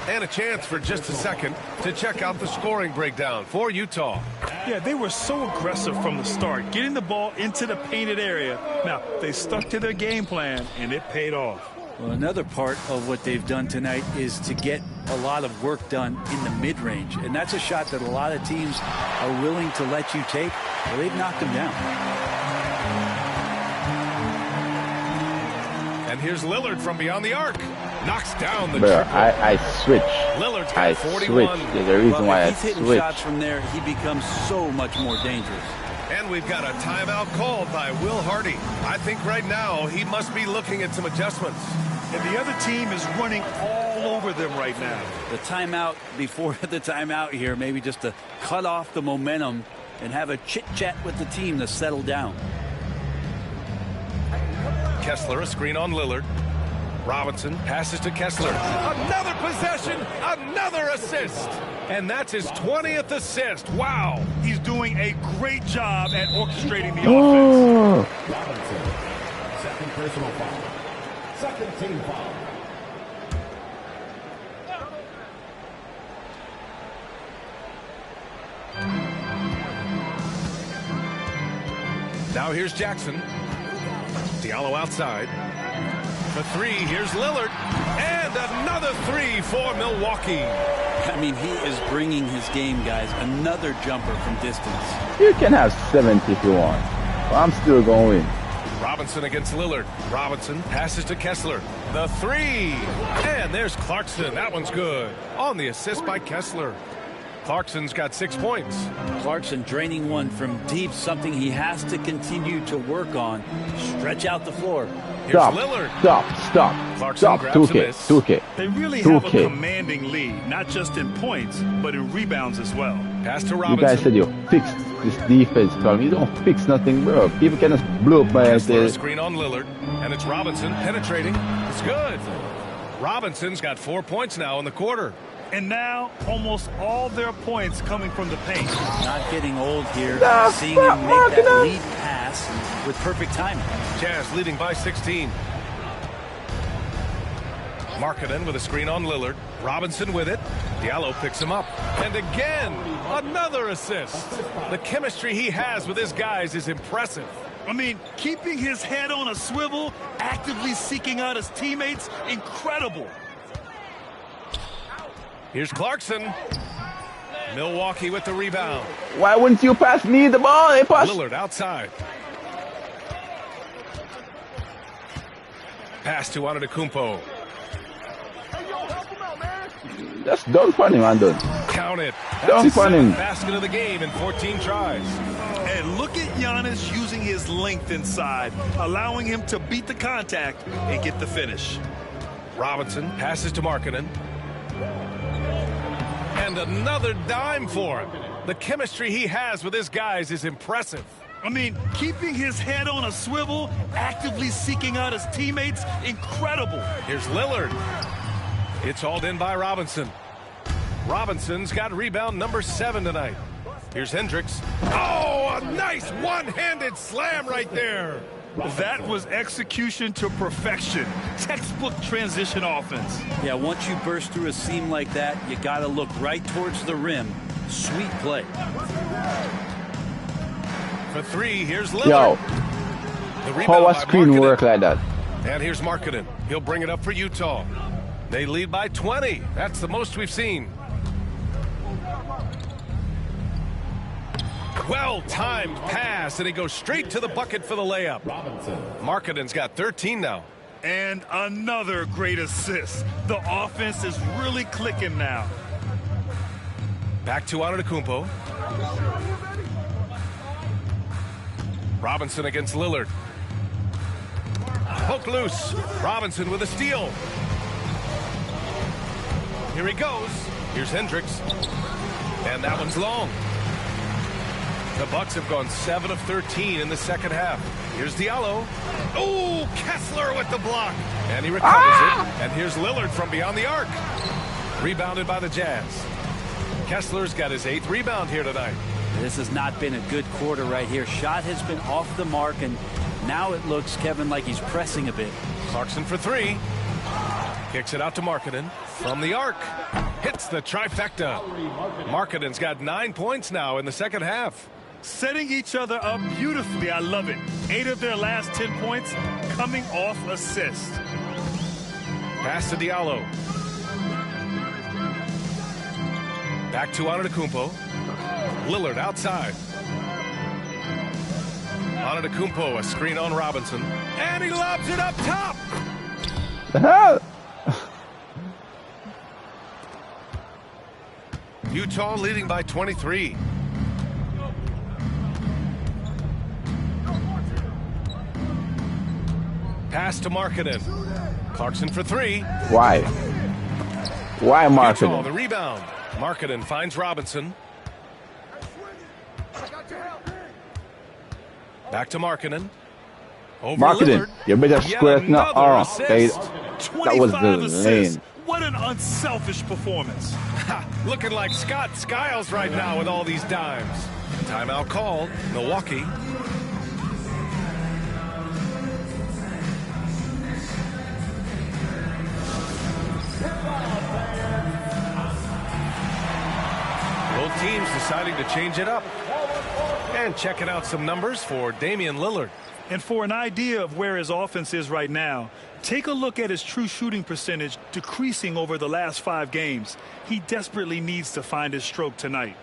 Speaker 4: And a chance for just a second to check out the scoring breakdown for Utah.
Speaker 5: Yeah, they were so aggressive from the start, getting the ball into the painted area. Now, they stuck to their game plan, and it paid off.
Speaker 6: Well, another part of what they've done tonight is to get a lot of work done in the mid-range. And that's a shot that a lot of teams are willing to let you take. Well, they've knocked them down.
Speaker 4: And here's Lillard from beyond the arc. Knocks down the
Speaker 1: Bro,
Speaker 4: triple.
Speaker 1: I switch.
Speaker 4: Lillard's got
Speaker 1: I
Speaker 4: 41.
Speaker 1: switch. There's a reason why I
Speaker 6: if he's hitting
Speaker 1: switch.
Speaker 6: shots from there, he becomes so much more dangerous.
Speaker 4: And we've got a timeout called by Will Hardy. I think right now he must be looking at some adjustments.
Speaker 5: And the other team is running all over them right now.
Speaker 6: The timeout before the timeout here, maybe just to cut off the momentum and have a chit-chat with the team to settle down.
Speaker 4: Kessler, a screen on Lillard. Robinson passes to Kessler. Another possession, another assist. And that's his 20th assist. Wow.
Speaker 5: He's doing a great job at orchestrating the
Speaker 1: Oh.
Speaker 5: offense.
Speaker 3: Robinson, second personal foul. Second team foul.
Speaker 4: Now here's Jackson. Diallo outside. For 3, here's Lillard. And another 3 for Milwaukee.
Speaker 6: I mean, he is bringing his game, guys. Another jumper from distance.
Speaker 1: You can have 70 if you want. But I'm still going to win.
Speaker 4: Robinson against Lillard. Robinson passes to Kessler. The 3. And there's Clarkson. That one's good. On the assist by Kessler. Clarkson's got 6 points.
Speaker 6: Clarkson draining one from deep, something he has to continue to work on. Stretch out the floor.
Speaker 4: Here's
Speaker 1: Stop.
Speaker 4: Lillard.
Speaker 1: Stop.
Speaker 4: Clarkson
Speaker 1: Stop.
Speaker 4: grabs a
Speaker 1: 2K.
Speaker 4: miss.
Speaker 1: 2K.
Speaker 5: They really have a
Speaker 1: 2K.
Speaker 5: commanding lead, not just in points, but in rebounds as well.
Speaker 4: Pass to
Speaker 1: You
Speaker 4: Robinson.
Speaker 1: guys said you fixed this defense, Colin. You don't fix nothing, bro. People can just blow up by
Speaker 4: Kessler, a
Speaker 1: it.
Speaker 4: screen on Lillard. And it's Robinson penetrating. It's good. Robinson's got 4 points now in the quarter.
Speaker 5: And now, almost all their points coming from the paint.
Speaker 6: Not getting old here. Seeing him make that lead pass with perfect timing.
Speaker 4: Jazz leading by 16. Markkanen with a screen on Lillard. Robinson with it. Diallo picks him up. And again, another assist. The chemistry he has with his guys is impressive.
Speaker 5: I mean, keeping his head on a swivel, actively seeking out his teammates, incredible.
Speaker 4: Here's Clarkson. Milwaukee with the rebound.
Speaker 1: Why wouldn't you pass me the ball? Hey, pass.
Speaker 4: Lillard outside. Pass to Antetokounmpo.
Speaker 1: Just dunk on him, man.
Speaker 4: Count it.
Speaker 1: Dunk on him.
Speaker 4: Basket of the game in 14 tries.
Speaker 5: And look at Giannis using his length inside, allowing him to beat the contact and get the finish.
Speaker 4: Robinson passes to Markkanen. And another dime for him. The chemistry he has with his guys is impressive.
Speaker 5: I mean, keeping his head on a swivel, actively seeking out his teammates, incredible.
Speaker 4: Here's Lillard. It's hauled in by Robinson. Robinson's got rebound number 7 tonight. Here's Hendricks. Oh, a nice one-handed slam right there.
Speaker 5: That was execution to perfection. Textbook transition offense.
Speaker 6: Yeah, once you burst through a seam like that, you got to look right towards the rim. Sweet play.
Speaker 4: For 3, here's Lillard.
Speaker 1: Yo, how a screen
Speaker 4: Markkanen.
Speaker 1: work like that?
Speaker 4: And here's Markkanen. He'll bring it up for Utah. They lead by 20. That's the most we've seen. Well-timed pass, and he goes straight to the bucket for the layup. Markkanen's got 13 now.
Speaker 5: And another great assist. The offense is really clicking now.
Speaker 4: Back to Antetokounmpo. Robinson against Lillard. Poke loose. Robinson with a steal. Here he goes. Here's Hendricks. And that one's long. The Bucks have gone 7 of 13 in the second half. Here's Diallo. Oh, Kessler with the block. And he recovers it. And here's Lillard from beyond the arc. Rebounded by the Jazz. Kessler's got his 8th rebound here tonight.
Speaker 6: This has not been a good quarter right here. Shot has been off the mark, and now it looks, Kevin, like he's pressing a bit.
Speaker 4: Clarkson for 3. Kicks it out to Markkanen. From the arc. Hits the trifecta. Markkanen's got 9 points now in the second half.
Speaker 5: Setting each other up beautifully. I love it. 8 of their last 10 points coming off assist.
Speaker 4: Pass to Diallo. Back to Antetokounmpo. Lillard outside. Antetokounmpo, a screen on Robinson. And he lobs it up top.
Speaker 1: The hell?
Speaker 4: Utah leading by 23. Pass to Markkanen. Clarkson for 3.
Speaker 1: Why? Why
Speaker 4: Utah,
Speaker 1: Markkanen?
Speaker 4: the rebound. Markkanen finds Robinson. Back to Markkanen. Over
Speaker 1: Markkanen,
Speaker 4: Lillard.
Speaker 1: you better
Speaker 4: Yet
Speaker 1: square it now.
Speaker 4: another
Speaker 1: Oh,
Speaker 4: assist.
Speaker 1: okay. That was the
Speaker 5: 25 assists.
Speaker 1: lane.
Speaker 5: What an unselfish performance.
Speaker 4: Looking like Scott Skiles right now with all these dimes. Timeout called. Milwaukee. Both teams deciding to change it up. And checking out some numbers for Damian Lillard.
Speaker 5: And for an idea of where his offense is right now, take a look at his true shooting percentage decreasing over the last 5 games. He desperately needs to find his stroke tonight.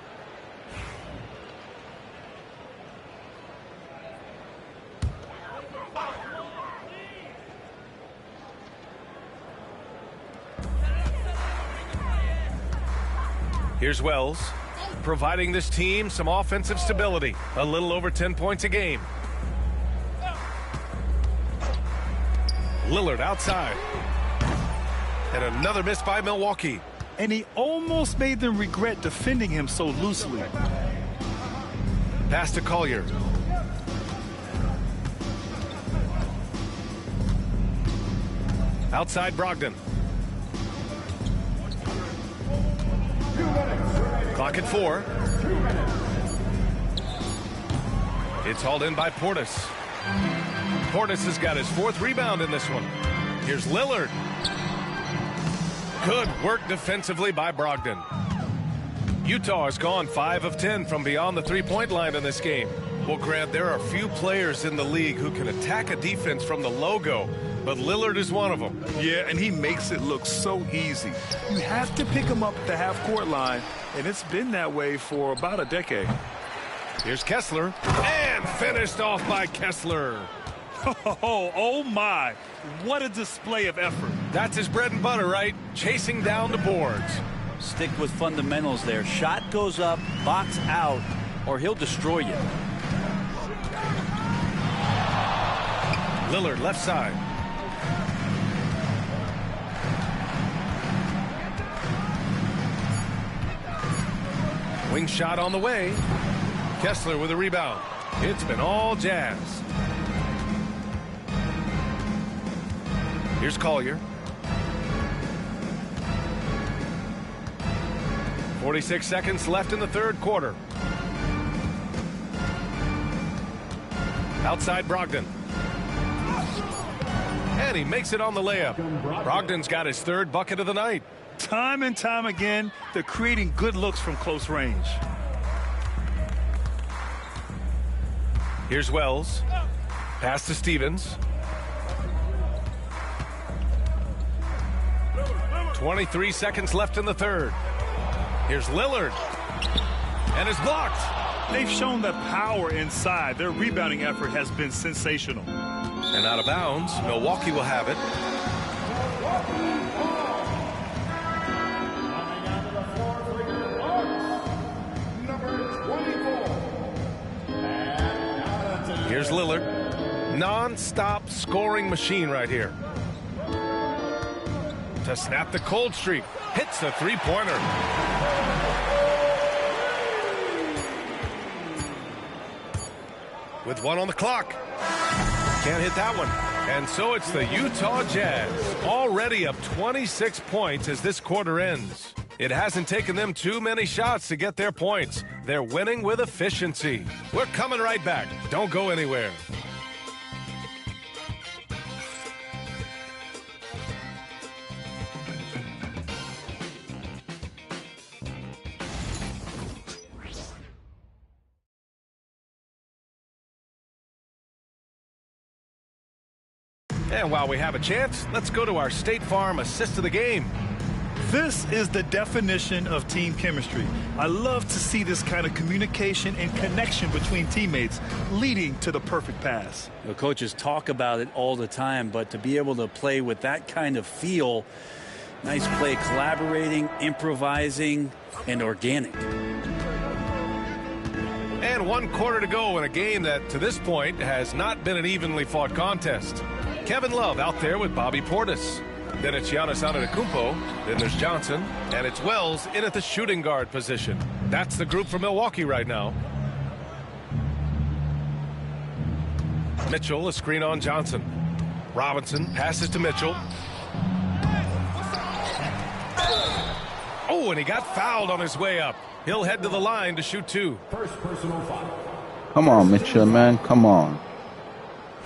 Speaker 4: Here's Wells, providing this team some offensive stability. A little over 10 points a game. Lillard outside. And another miss by Milwaukee.
Speaker 5: And he almost made them regret defending him so loosely.
Speaker 4: Pass to Collier. Outside Brogdon. Clock at 4. It's hauled in by Portis. Portis has got his 4th rebound in this one. Here's Lillard. Good work defensively by Brogdon. Utah has gone 5 of 10 from beyond the three-point line in this game. Well, Grant, there are few players in the league who can attack a defense from the logo, but Lillard is one of them.
Speaker 5: Yeah, and he makes it look so easy. You have to pick him up at the half-court line, and it's been that way for about a decade.
Speaker 4: Here's Kessler, and finished off by Kessler.
Speaker 5: Oh my, what a display of effort.
Speaker 4: That's his bread and butter, right? Chasing down the boards.
Speaker 6: Stick with fundamentals there. Shot goes up, box out, or he'll destroy you.
Speaker 4: Lillard left side. Wing shot on the way. Kessler with a rebound. It's been all Jazz. Here's Collier. 46 seconds left in the third quarter. Outside Brogdon. And he makes it on the layup. Brogdon's got his 3rd bucket of the night.
Speaker 5: Time and time again, they're creating good looks from close range.
Speaker 4: Here's Wells. Pass to Stevens. 23 seconds left in the third. Here's Lillard. And it's blocked.
Speaker 5: They've shown that power inside. Their rebounding effort has been sensational.
Speaker 4: And out of bounds, Milwaukee will have it. Here's Lillard. Non-stop scoring machine right here. To snap the cold streak. Hits the three-pointer. With 1 on the clock. Can't hit that one. And so it's the Utah Jazz, already up 26 points as this quarter ends. It hasn't taken them too many shots to get their points. They're winning with efficiency. We're coming right back. Don't go anywhere. And while we have a chance, let's go to our State Farm assist of the game.
Speaker 5: This is the definition of team chemistry. I love to see this kind of communication and connection between teammates leading to the perfect pass.
Speaker 6: The coaches talk about it all the time, but to be able to play with that kind of feel, nice play, collaborating, improvising, and organic.
Speaker 4: And 1 quarter to go in a game that, to this point, has not been an evenly fought contest. Kevin Love out there with Bobby Portis. Then it's Giannis Antetokounmpo. Then there's Johnson. And it's Wells in at the shooting guard position. That's the group for Milwaukee right now. Mitchell, a screen on Johnson. Robinson passes to Mitchell. Oh, and he got fouled on his way up. He'll head to the line to shoot 2.
Speaker 3: First personal foul.
Speaker 1: Come on, Mitchell, man. Come on.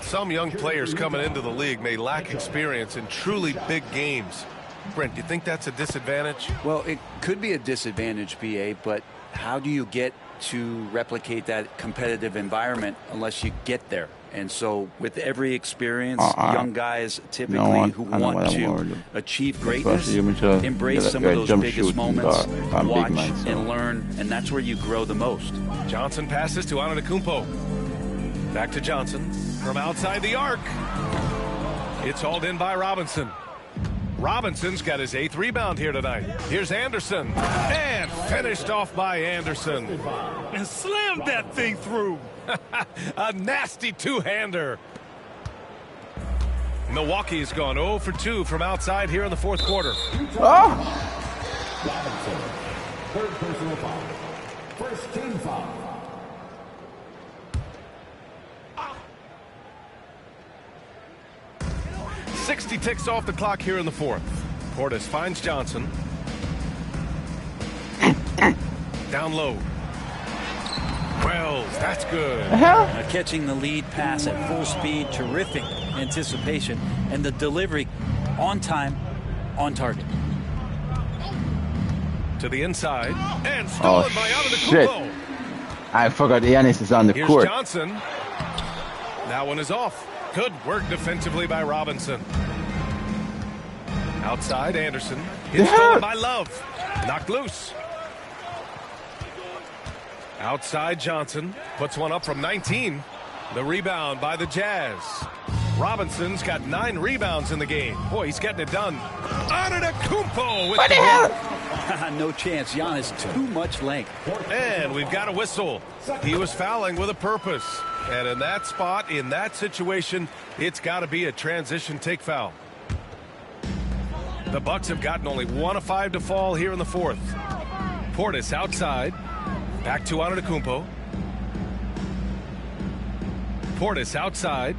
Speaker 4: Some young players coming into the league may lack experience in truly big games. Brent, do you think that's a disadvantage?
Speaker 6: Well, it could be a disadvantage, BA, but how do you get to replicate that competitive environment unless you get there? And so with every experience, young guys typically who want to achieve greatness, embrace some of those biggest moments, watch and learn, and that's where you grow the most.
Speaker 4: Johnson passes to Antetokounmpo. Back to Johnson from outside the arc. It's hauled in by Robinson. Robinson's got his 8th rebound here tonight. Here's Anderson. And finished off by Anderson.
Speaker 5: And slammed that thing through.
Speaker 4: A nasty two-hander. Milwaukee's gone 0 for 2 from outside here in the 4th quarter.
Speaker 3: Robinson, 3rd personal foul. First team foul.
Speaker 4: 60 ticks off the clock here in the 4th. Portis finds Johnson. Down low. Wells, that's good.
Speaker 6: Catching the lead pass at full speed, terrific anticipation, and the delivery on time, on target.
Speaker 4: To the inside, and stolen by Antetokounmpo.
Speaker 1: I forgot Giannis is on the court.
Speaker 4: Here's Johnson. That one is off. Good work defensively by Robinson. Outside, Anderson. It's stolen by Love. Knocked loose. Outside, Johnson puts one up from 19. The rebound by the Jazz. Robinson's got 9 rebounds in the game. Boy, he's getting it done. Antetokounmpo with
Speaker 1: what the hell?
Speaker 6: No chance. Giannis, too much length.
Speaker 4: And we've got a whistle. He was fouling with a purpose. And in that spot, in that situation, it's got to be a transition take foul. The Bucks have gotten only 1 of 5 to fall here in the fourth. Portis outside. Back to Antetokounmpo. Portis outside.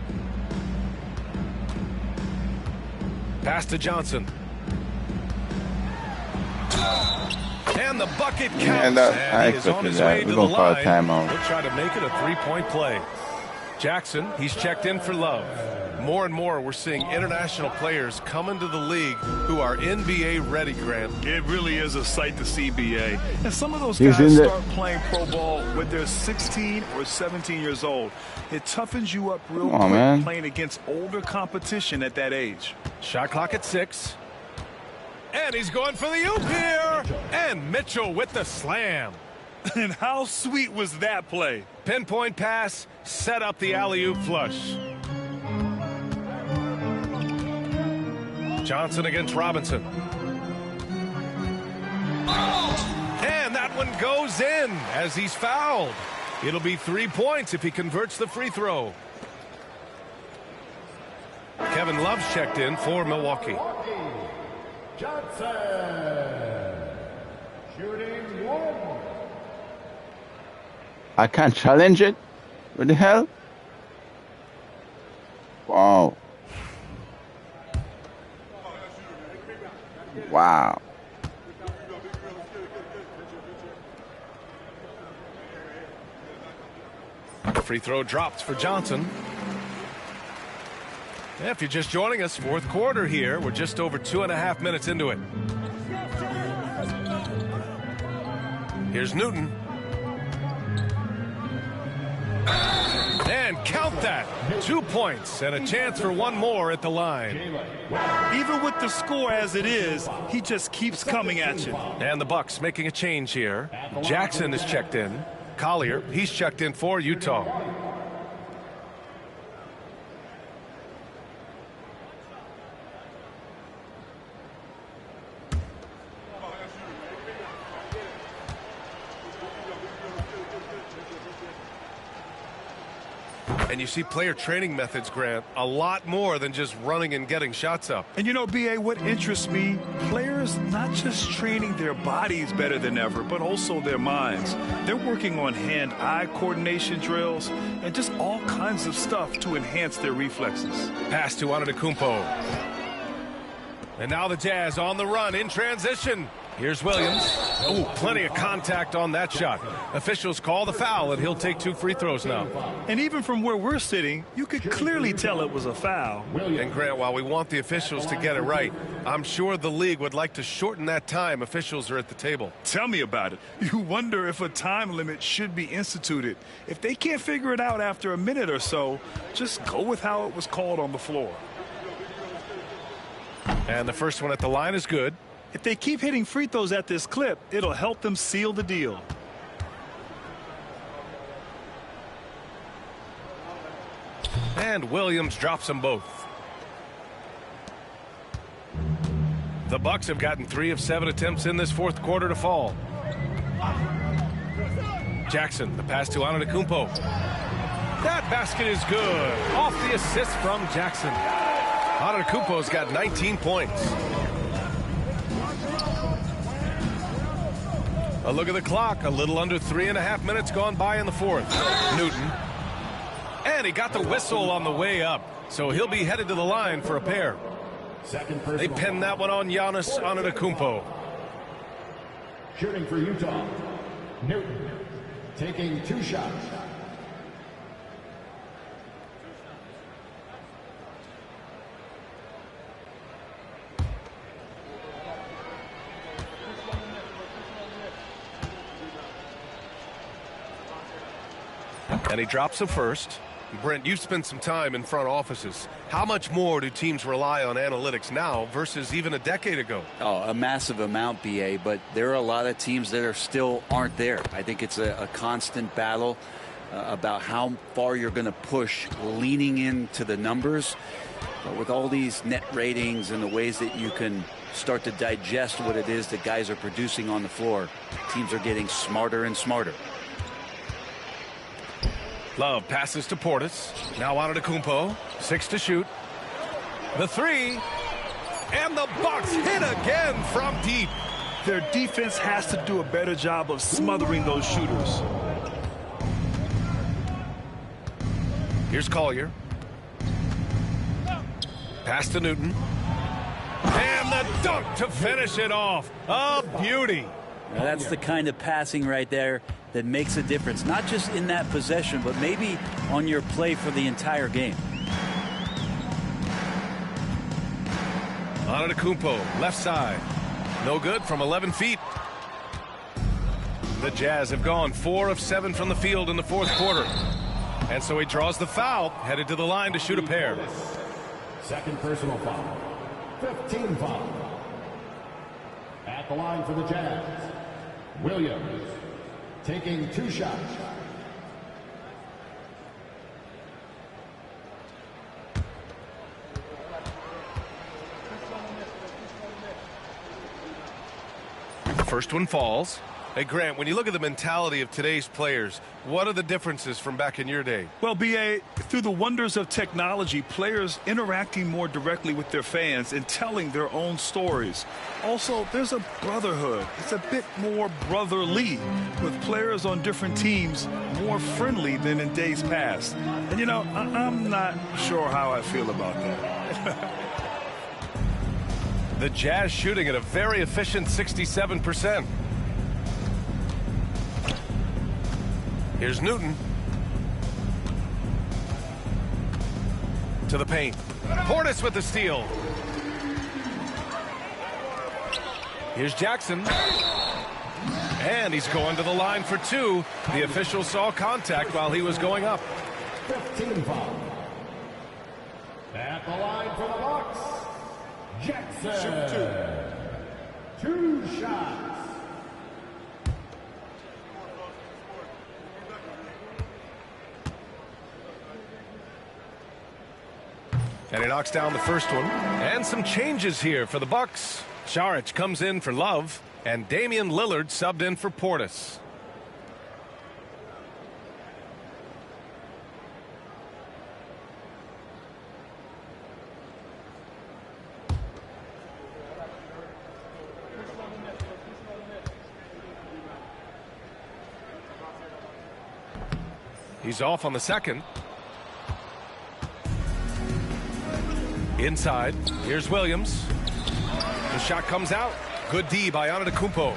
Speaker 4: Pass to Johnson. And the bucket counts.
Speaker 1: I expected that. We're going to call a timeout.
Speaker 4: He'll try to make it a 3-point play. Jackson, he's checked in for Love. More and more, we're seeing international players come into the league who are NBA ready, Grant.
Speaker 5: It really is a sight to see, BA. And some of those guys start playing pro ball when they're 16 or 17 years old. It toughens you up real quick playing against older competition at that age.
Speaker 4: Shot clock at 6. And he's going for the oop here. And Mitchell with the slam.
Speaker 5: And how sweet was that play?
Speaker 4: Pinpoint pass, set up the alley-oop flush. Johnson against Robinson. And that one goes in as he's fouled. It'll be 3 points if he converts the free throw. Kevin Love's checked in for Milwaukee.
Speaker 3: Johnson, shooting 1.
Speaker 1: I can't challenge it? What the hell? Wow. Wow.
Speaker 4: Free throw dropped for Johnson. If you're just joining us, fourth quarter here. We're just over 2.5 minutes into it. Here's Newton. And count that. 2 points and a chance for one more at the line.
Speaker 5: Even with the score as it is, he just keeps coming at you.
Speaker 4: And the Bucks making a change here. Jackson is checked in. Collier, he's checked in for Utah. And you see player training methods, Grant, a lot more than just running and getting shots up.
Speaker 5: And you know, BA, what interests me, players not just training their bodies better than ever, but also their minds. They're working on hand-eye coordination drills and just all kinds of stuff to enhance their reflexes.
Speaker 4: Pass to Antetokounmpo. And now the Jazz on the run in transition. Here's Williams. Oh, plenty of contact on that shot. Officials call the foul, and he'll take 2 free throws now.
Speaker 5: And even from where we're sitting, you could clearly tell it was a foul.
Speaker 4: And Grant, while we want the officials to get it right, I'm sure the league would like to shorten that time officials are at the table.
Speaker 5: Tell me about it. You wonder if a time limit should be instituted. If they can't figure it out after a minute or so, just go with how it was called on the floor.
Speaker 4: And the first one at the line is good.
Speaker 5: If they keep hitting free throws at this clip, it'll help them seal the deal.
Speaker 4: And Williams drops them both. The Bucks have gotten 3 of 7 attempts in this fourth quarter to fall. Jackson, the pass to Antetokounmpo. That basket is good. Off the assist from Jackson. Antetokounmpo's got 19 points. A look at the clock. A little under 3.5 minutes gone by in the fourth. Newton. And he got the whistle on the way up. So he'll be headed to the line for a pair. They pinned that one on Giannis Antetokounmpo.
Speaker 3: Shooting for Utah, Newton, taking 2 shots.
Speaker 4: And he drops the first. Brent, you've spent some time in front offices. How much more do teams rely on analytics now versus even a decade ago?
Speaker 6: Oh, a massive amount, BA, but there are a lot of teams that are still aren't there. I think it's a constant battle about how far you're going to push, leaning into the numbers. But with all these net ratings and the ways that you can start to digest what it is that guys are producing on the floor, teams are getting smarter and smarter.
Speaker 4: Love passes to Portis. Now Antetokounmpo. 6 to shoot. The 3. And the Bucks hit again from deep.
Speaker 5: Their defense has to do a better job of smothering those shooters.
Speaker 4: Here's Collier. Pass to Newton. And the dunk to finish it off. A beauty.
Speaker 6: Now that's the kind of passing right there that makes a difference, not just in that possession, but maybe on your play for the entire game.
Speaker 4: Antetokounmpo, left side. No good from 11 feet. The Jazz have gone 4 of 7 from the field in the 4th quarter. And so he draws the foul, headed to the line to shoot a pair.
Speaker 3: Second personal foul. 15 foul. At the line for the Jazz, Williams, taking 2 shots.
Speaker 4: First one falls. Hey, Grant, when you look at the mentality of today's players, what are the differences from back in your day?
Speaker 5: Well, BA, through the wonders of technology, players interacting more directly with their fans and telling their own stories. Also, there's a brotherhood. It's a bit more brotherly, with players on different teams more friendly than in days past. And, you know, I'm not sure how I feel about that.
Speaker 4: The Jazz shooting at a very efficient 67%. Here's Newton. To the paint. Portis with the steal. Here's Jackson. And he's going to the line for 2. The official saw contact while he was going up.
Speaker 3: 15 foul. At the line for the Bucks, Jackson. Shoot 2 shots.
Speaker 4: And he knocks down the first one. And some changes here for the Bucks. Saric comes in for Love, and Damian Lillard subbed in for Portis. He's off on the second. Inside, here's Williams. The shot comes out. Good D by Antetokounmpo.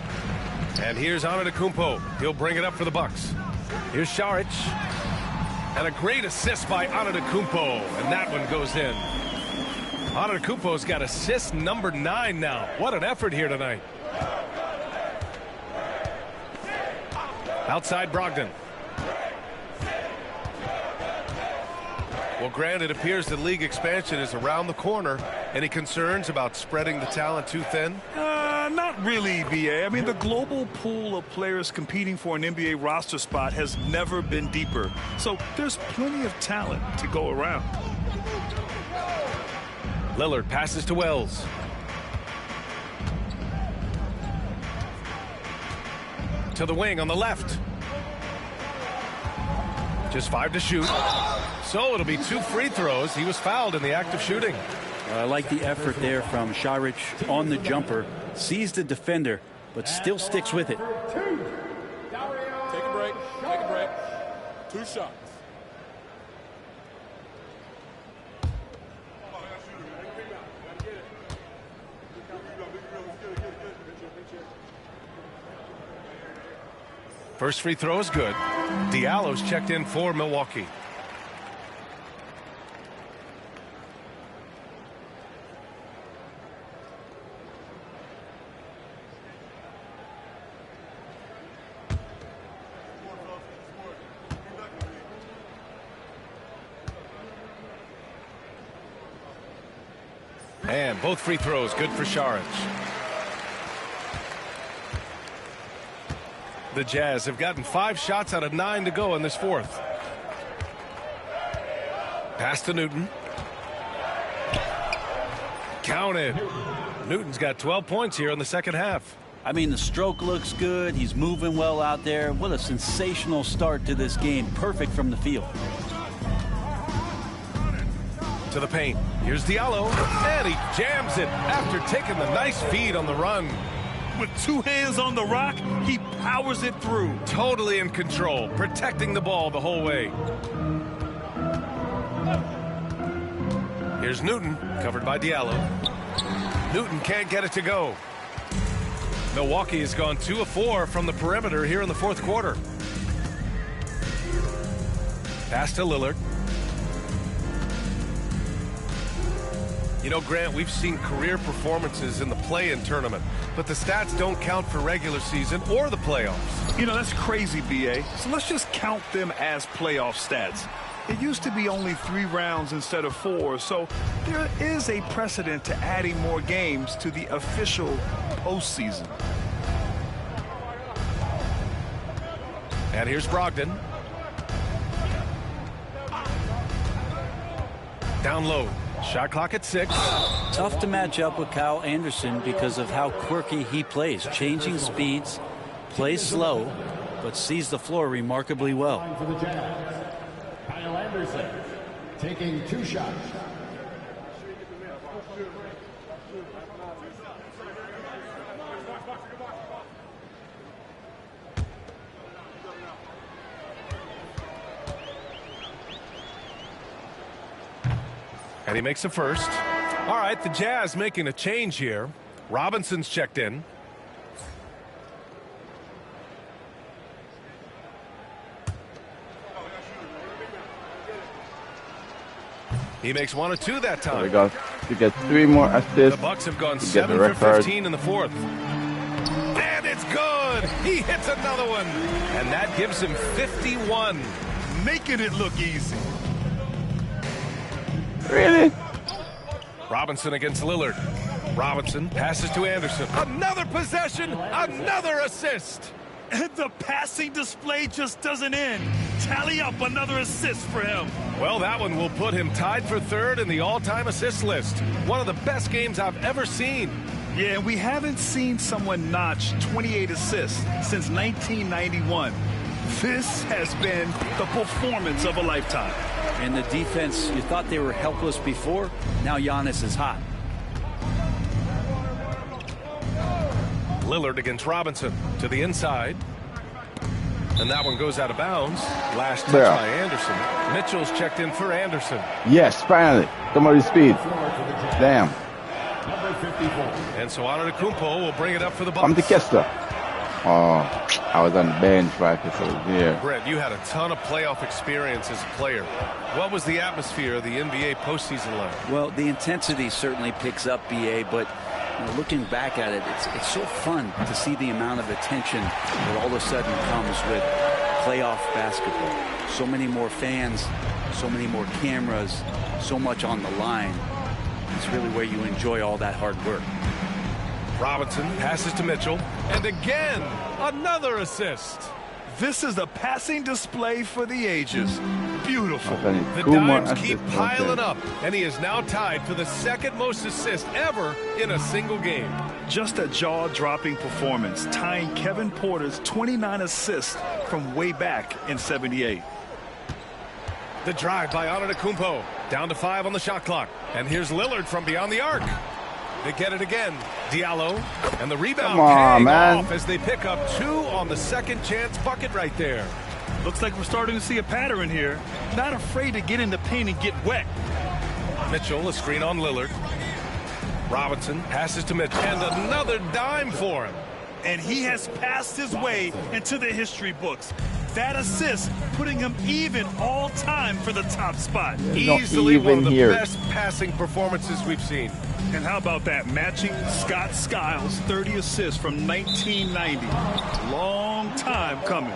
Speaker 4: And here's Antetokounmpo. He'll bring it up for the Bucks. Here's Saric. And a great assist by Antetokounmpo. And that one goes in. Antetokounmpo's got assist number 9 now. What an effort here tonight. Outside Brogdon. Well, Grant, it appears that league expansion is around the corner. Any concerns about spreading the talent too thin?
Speaker 5: Not really, BA. I mean, the global pool of players competing for an NBA roster spot has never been deeper. So there's plenty of talent to go around.
Speaker 4: Lillard passes to Wells. To the wing on the left. Just 5 to shoot. So it'll be 2 free throws. He was fouled in the act of shooting.
Speaker 6: I like the effort there from Saric on the jumper. Sees the defender, but still sticks with it.
Speaker 8: Take a break. Take a break. 2 shots.
Speaker 4: First free throw is good. Diallo's checked in for Milwaukee. And both free throws good for Saric. The Jazz have gotten 5 shots out of 9 to go in this fourth. Pass to Newton. Counted. Newton's got 12 points here in the second half.
Speaker 6: I mean, the stroke looks good. He's moving well out there. What a sensational start to this game. Perfect from the field.
Speaker 4: To the paint. Here's Diallo. And he jams it after taking the nice feed on the run.
Speaker 5: With 2 hands on the rock, he powers it through.
Speaker 4: Totally in control, protecting the ball the whole way. Here's Newton, covered by Diallo. Newton can't get it to go. Milwaukee has gone 2 of 4 from the perimeter here in the fourth quarter. Pass to Lillard. You know, Grant, we've seen career performances in the play-in tournament, but the stats don't count for regular season or the playoffs.
Speaker 5: You know, that's crazy, B.A. So let's just count them as playoff stats. It used to be only 3 rounds instead of 4, so there is a precedent to adding more games to the official postseason.
Speaker 4: And here's Brogdon. Down low. Shot clock at 6.
Speaker 6: Tough to match up with Kyle Anderson because of how quirky he plays. Changing speeds, plays slow, but sees the floor remarkably well.
Speaker 3: For the Jazz, Kyle Anderson taking 2 shots.
Speaker 4: And he makes a first. All right, the Jazz making a change here. Robinson's checked in. He makes 1 of 2 that time.
Speaker 1: So we got to get 3 more assists.
Speaker 4: The Bucks have gone 7 for 15 in the fourth. And it's good. He hits another one. And that gives him 51.
Speaker 5: Making it look easy.
Speaker 1: Really?
Speaker 4: Robinson against Lillard. Robinson passes to Anderson. Another possession, another assist.
Speaker 5: And the passing display just doesn't end. Tally up another assist for him.
Speaker 4: Well, that one will put him tied for 3rd in the all-time assist list. One of the best games I've ever seen.
Speaker 5: Yeah, we haven't seen someone notch 28 assists since 1991. This has been the performance of a lifetime.
Speaker 6: And the defense, you thought they were helpless before. Now Giannis is hot.
Speaker 4: Lillard against Robinson to the inside. And that one goes out of bounds. Last touch by Anderson. Mitchell's checked in for Anderson.
Speaker 1: Yes, finally. Somebody's speed. Damn.
Speaker 4: And so Antetokounmpo will bring it up for the Bucks.
Speaker 1: I'm the Kessler. Oh, I was on the bench right before here.
Speaker 4: Brett, you had a ton of playoff experience as a player. What was the atmosphere of the NBA postseason like?
Speaker 6: Well, the intensity certainly picks up, BA, but you know, looking back at it, it's so fun to see the amount of attention that all of a sudden comes with playoff basketball. So many more fans, so many more cameras, so much on the line. It's really where you enjoy all that hard work.
Speaker 4: Robinson passes to Mitchell, and again, another assist.
Speaker 5: This is a passing display for the ages. Beautiful.
Speaker 4: The dimes keep piling up, and he is now tied for the 2nd most assists ever in a single game.
Speaker 5: Just a jaw-dropping performance, tying Kevin Porter's 29 assists from way back in '78.
Speaker 4: The drive by Antetokounmpo, down to 5 on the shot clock. And here's Lillard from beyond the arc. They get it again. Diallo, and the rebound paying off as they pick up 2 on the second chance bucket right there.
Speaker 5: Looks like we're starting to see a pattern here. Not afraid to get in the paint and get wet.
Speaker 4: Mitchell, a screen on Lillard. Robinson passes to Mitchell, and another dime for him.
Speaker 5: and he has passed his way into the history books. That assist putting him even all time for the top spot.
Speaker 4: Easily one of the best passing performances we've seen.
Speaker 5: And how about that, matching Scott Skiles' 30 assists from 1990. Long time coming.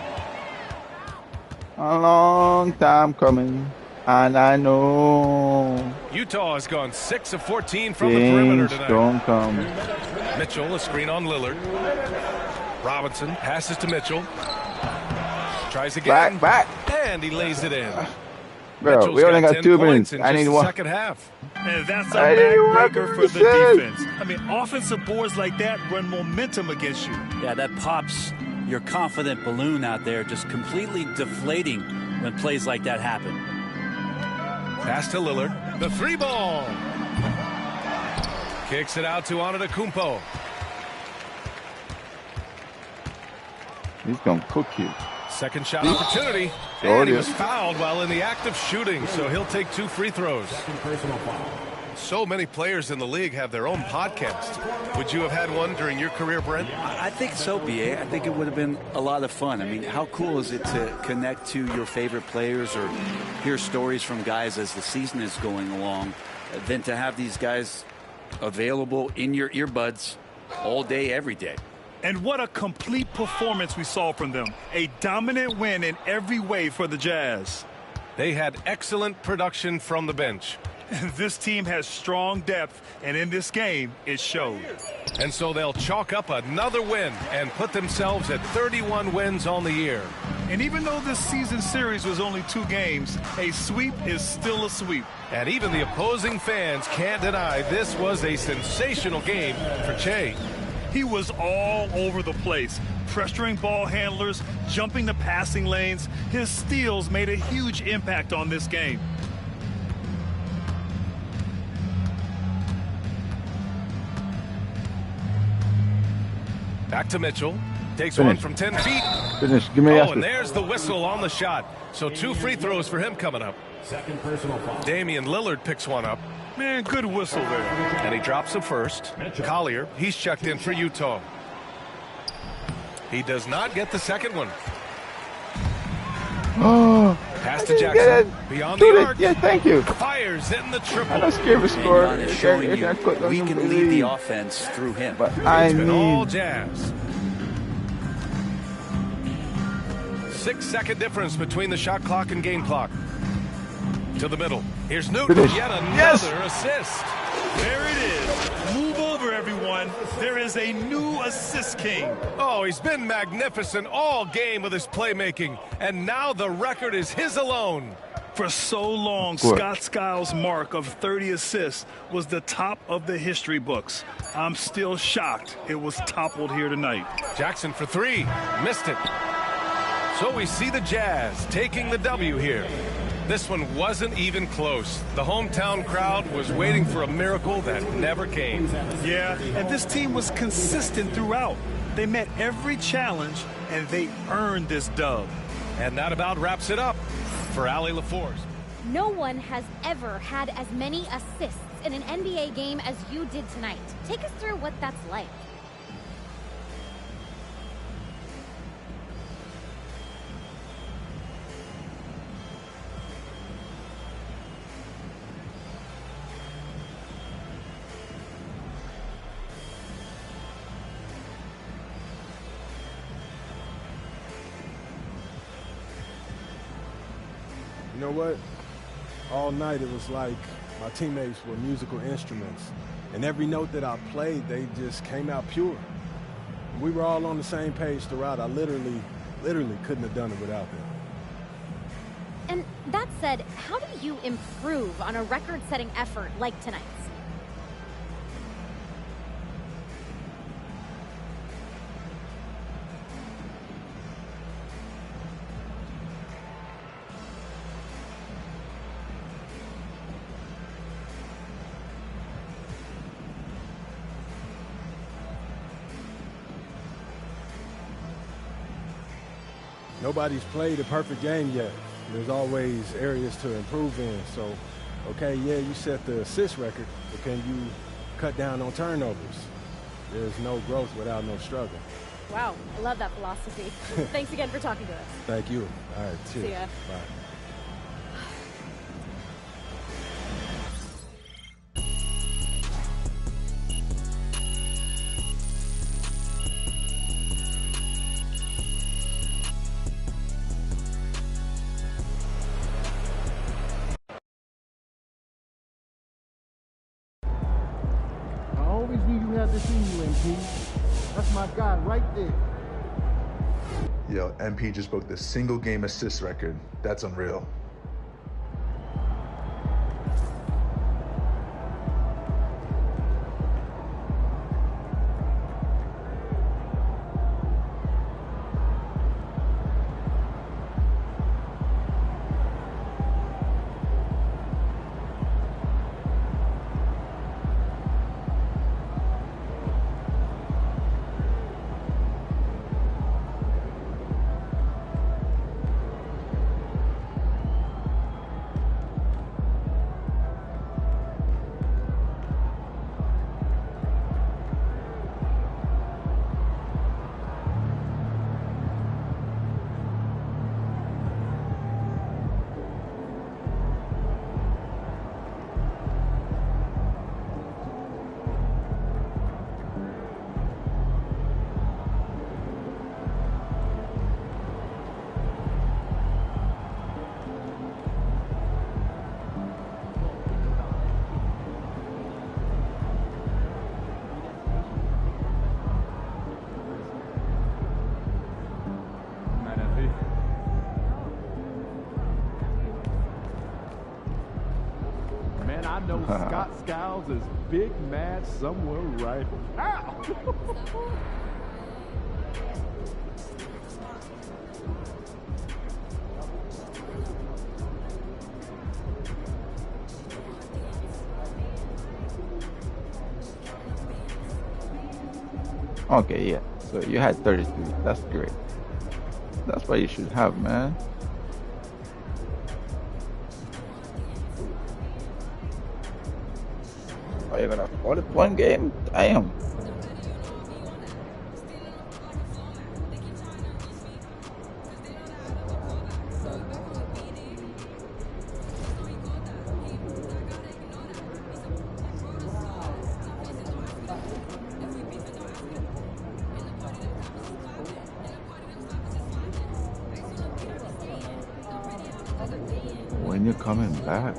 Speaker 1: A long time coming. And I know
Speaker 4: Utah has gone 6 of 14 from the perimeter tonight.
Speaker 1: Don't come.
Speaker 4: Mitchell, a screen on Lillard. Robinson passes to Mitchell. Tries again.
Speaker 1: Back.
Speaker 4: And he lays it in.
Speaker 1: Bro,
Speaker 4: Mitchell's
Speaker 1: we only got 2 minutes.
Speaker 4: In
Speaker 1: I need
Speaker 4: the
Speaker 1: one.
Speaker 4: Second half.
Speaker 5: And that's a backbreaker for the defense. I mean, offensive boards like that run momentum against you.
Speaker 6: Yeah, that pops your confident balloon out there, just completely deflating when plays like that happen.
Speaker 4: Pass to Lillard. The 3 ball. Kicks it out to Antetokounmpo.
Speaker 1: He's going to cook you.
Speaker 4: Second shot opportunity. And he was fouled while in the act of shooting, so he'll take 2 free throws. So many players in the league have their own podcast. Would you have had one during your career, Brent?
Speaker 6: I think so, B.A. I think it would have been a lot of fun. I mean, how cool is it to connect to your favorite players or hear stories from guys as the season is going along, than to have these guys available in your earbuds all day, every day.
Speaker 5: And what a complete performance we saw from them. A dominant win in every way for the Jazz.
Speaker 4: They had excellent production from the bench.
Speaker 5: This team has strong depth, and in this game, it showed.
Speaker 4: And so they'll chalk up another win and put themselves at 31 wins on the year.
Speaker 5: And even though this season series was only 2 games, a sweep is still a sweep.
Speaker 4: And even the opposing fans can't deny this was a sensational game for Che.
Speaker 5: He was all over the place, pressuring ball handlers, jumping the passing lanes. His steals made a huge impact on this game.
Speaker 4: Back to Mitchell. Takes one from 10 feet.
Speaker 1: Finish. Give me
Speaker 4: and there's the whistle on the shot. So 2 free throws for him coming up.
Speaker 3: Second personal foul.
Speaker 4: Damian Lillard picks one up.
Speaker 5: Man, good whistle there.
Speaker 4: And he drops the first. Collier, he's checked in for Utah. He does not get the second one.
Speaker 1: Oh,
Speaker 4: pass to Jackson. Beyond the arc.
Speaker 1: Yeah, thank you.
Speaker 4: Fires in the triple.
Speaker 1: I'm not scared of score.
Speaker 6: Giannis showing you we can lead the offense through him.
Speaker 1: But
Speaker 4: it's been all Jazz. 6-second difference between the shot clock and game clock. To the middle. Here's Newton.
Speaker 1: Finish.
Speaker 4: Yet another assist.
Speaker 5: There it is. Move over, everyone. There is a new assist king.
Speaker 4: Oh, he's been magnificent all game with his playmaking. And now the record is his alone.
Speaker 5: For so long, Scott Skiles' mark of 30 assists was the top of the history books. I'm still shocked it was toppled here tonight.
Speaker 4: Jackson for 3. Missed it. So we see the Jazz taking the W here. This one wasn't even close. The hometown crowd was waiting for a miracle that never came.
Speaker 5: Yeah, and this team was consistent throughout. They met every challenge, and they earned this dub.
Speaker 4: And that about wraps it up for Allie LaForce.
Speaker 11: No one has ever had as many assists in an NBA game as you did tonight. Take us through what that's like.
Speaker 2: You know what? All night it was like my teammates were musical instruments. And every note that I played, they just came out pure. We were all on the same page throughout. I literally couldn't have done it without them.
Speaker 11: And that said, how do you improve on a record-setting effort like tonight's?
Speaker 2: Nobody's played a perfect game yet. There's always areas to improve in. So, okay, yeah, you set the assist record, but can you cut down on turnovers? There's no growth without no struggle.
Speaker 11: Wow, I love that philosophy. Thanks again for talking to us.
Speaker 2: Thank you. All right, cheers.
Speaker 11: See ya.
Speaker 2: Bye.
Speaker 12: I always knew you had this in you, MP. That's my guy right there.
Speaker 13: Yo, MP just broke the single game assist record. That's unreal.
Speaker 12: Man, I know Scott Skiles is big mad somewhere right now.
Speaker 1: Okay, yeah. So you had 33. That's great. That's what you should have, man. Are you gonna 40-point game? Damn. When you're coming back,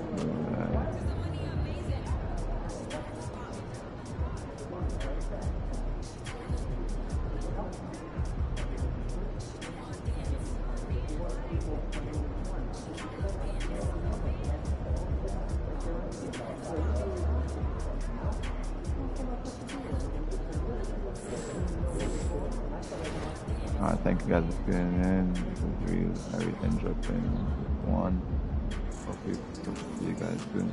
Speaker 1: thank you guys for tuning in. Everything dropping one. Hope you guys soon.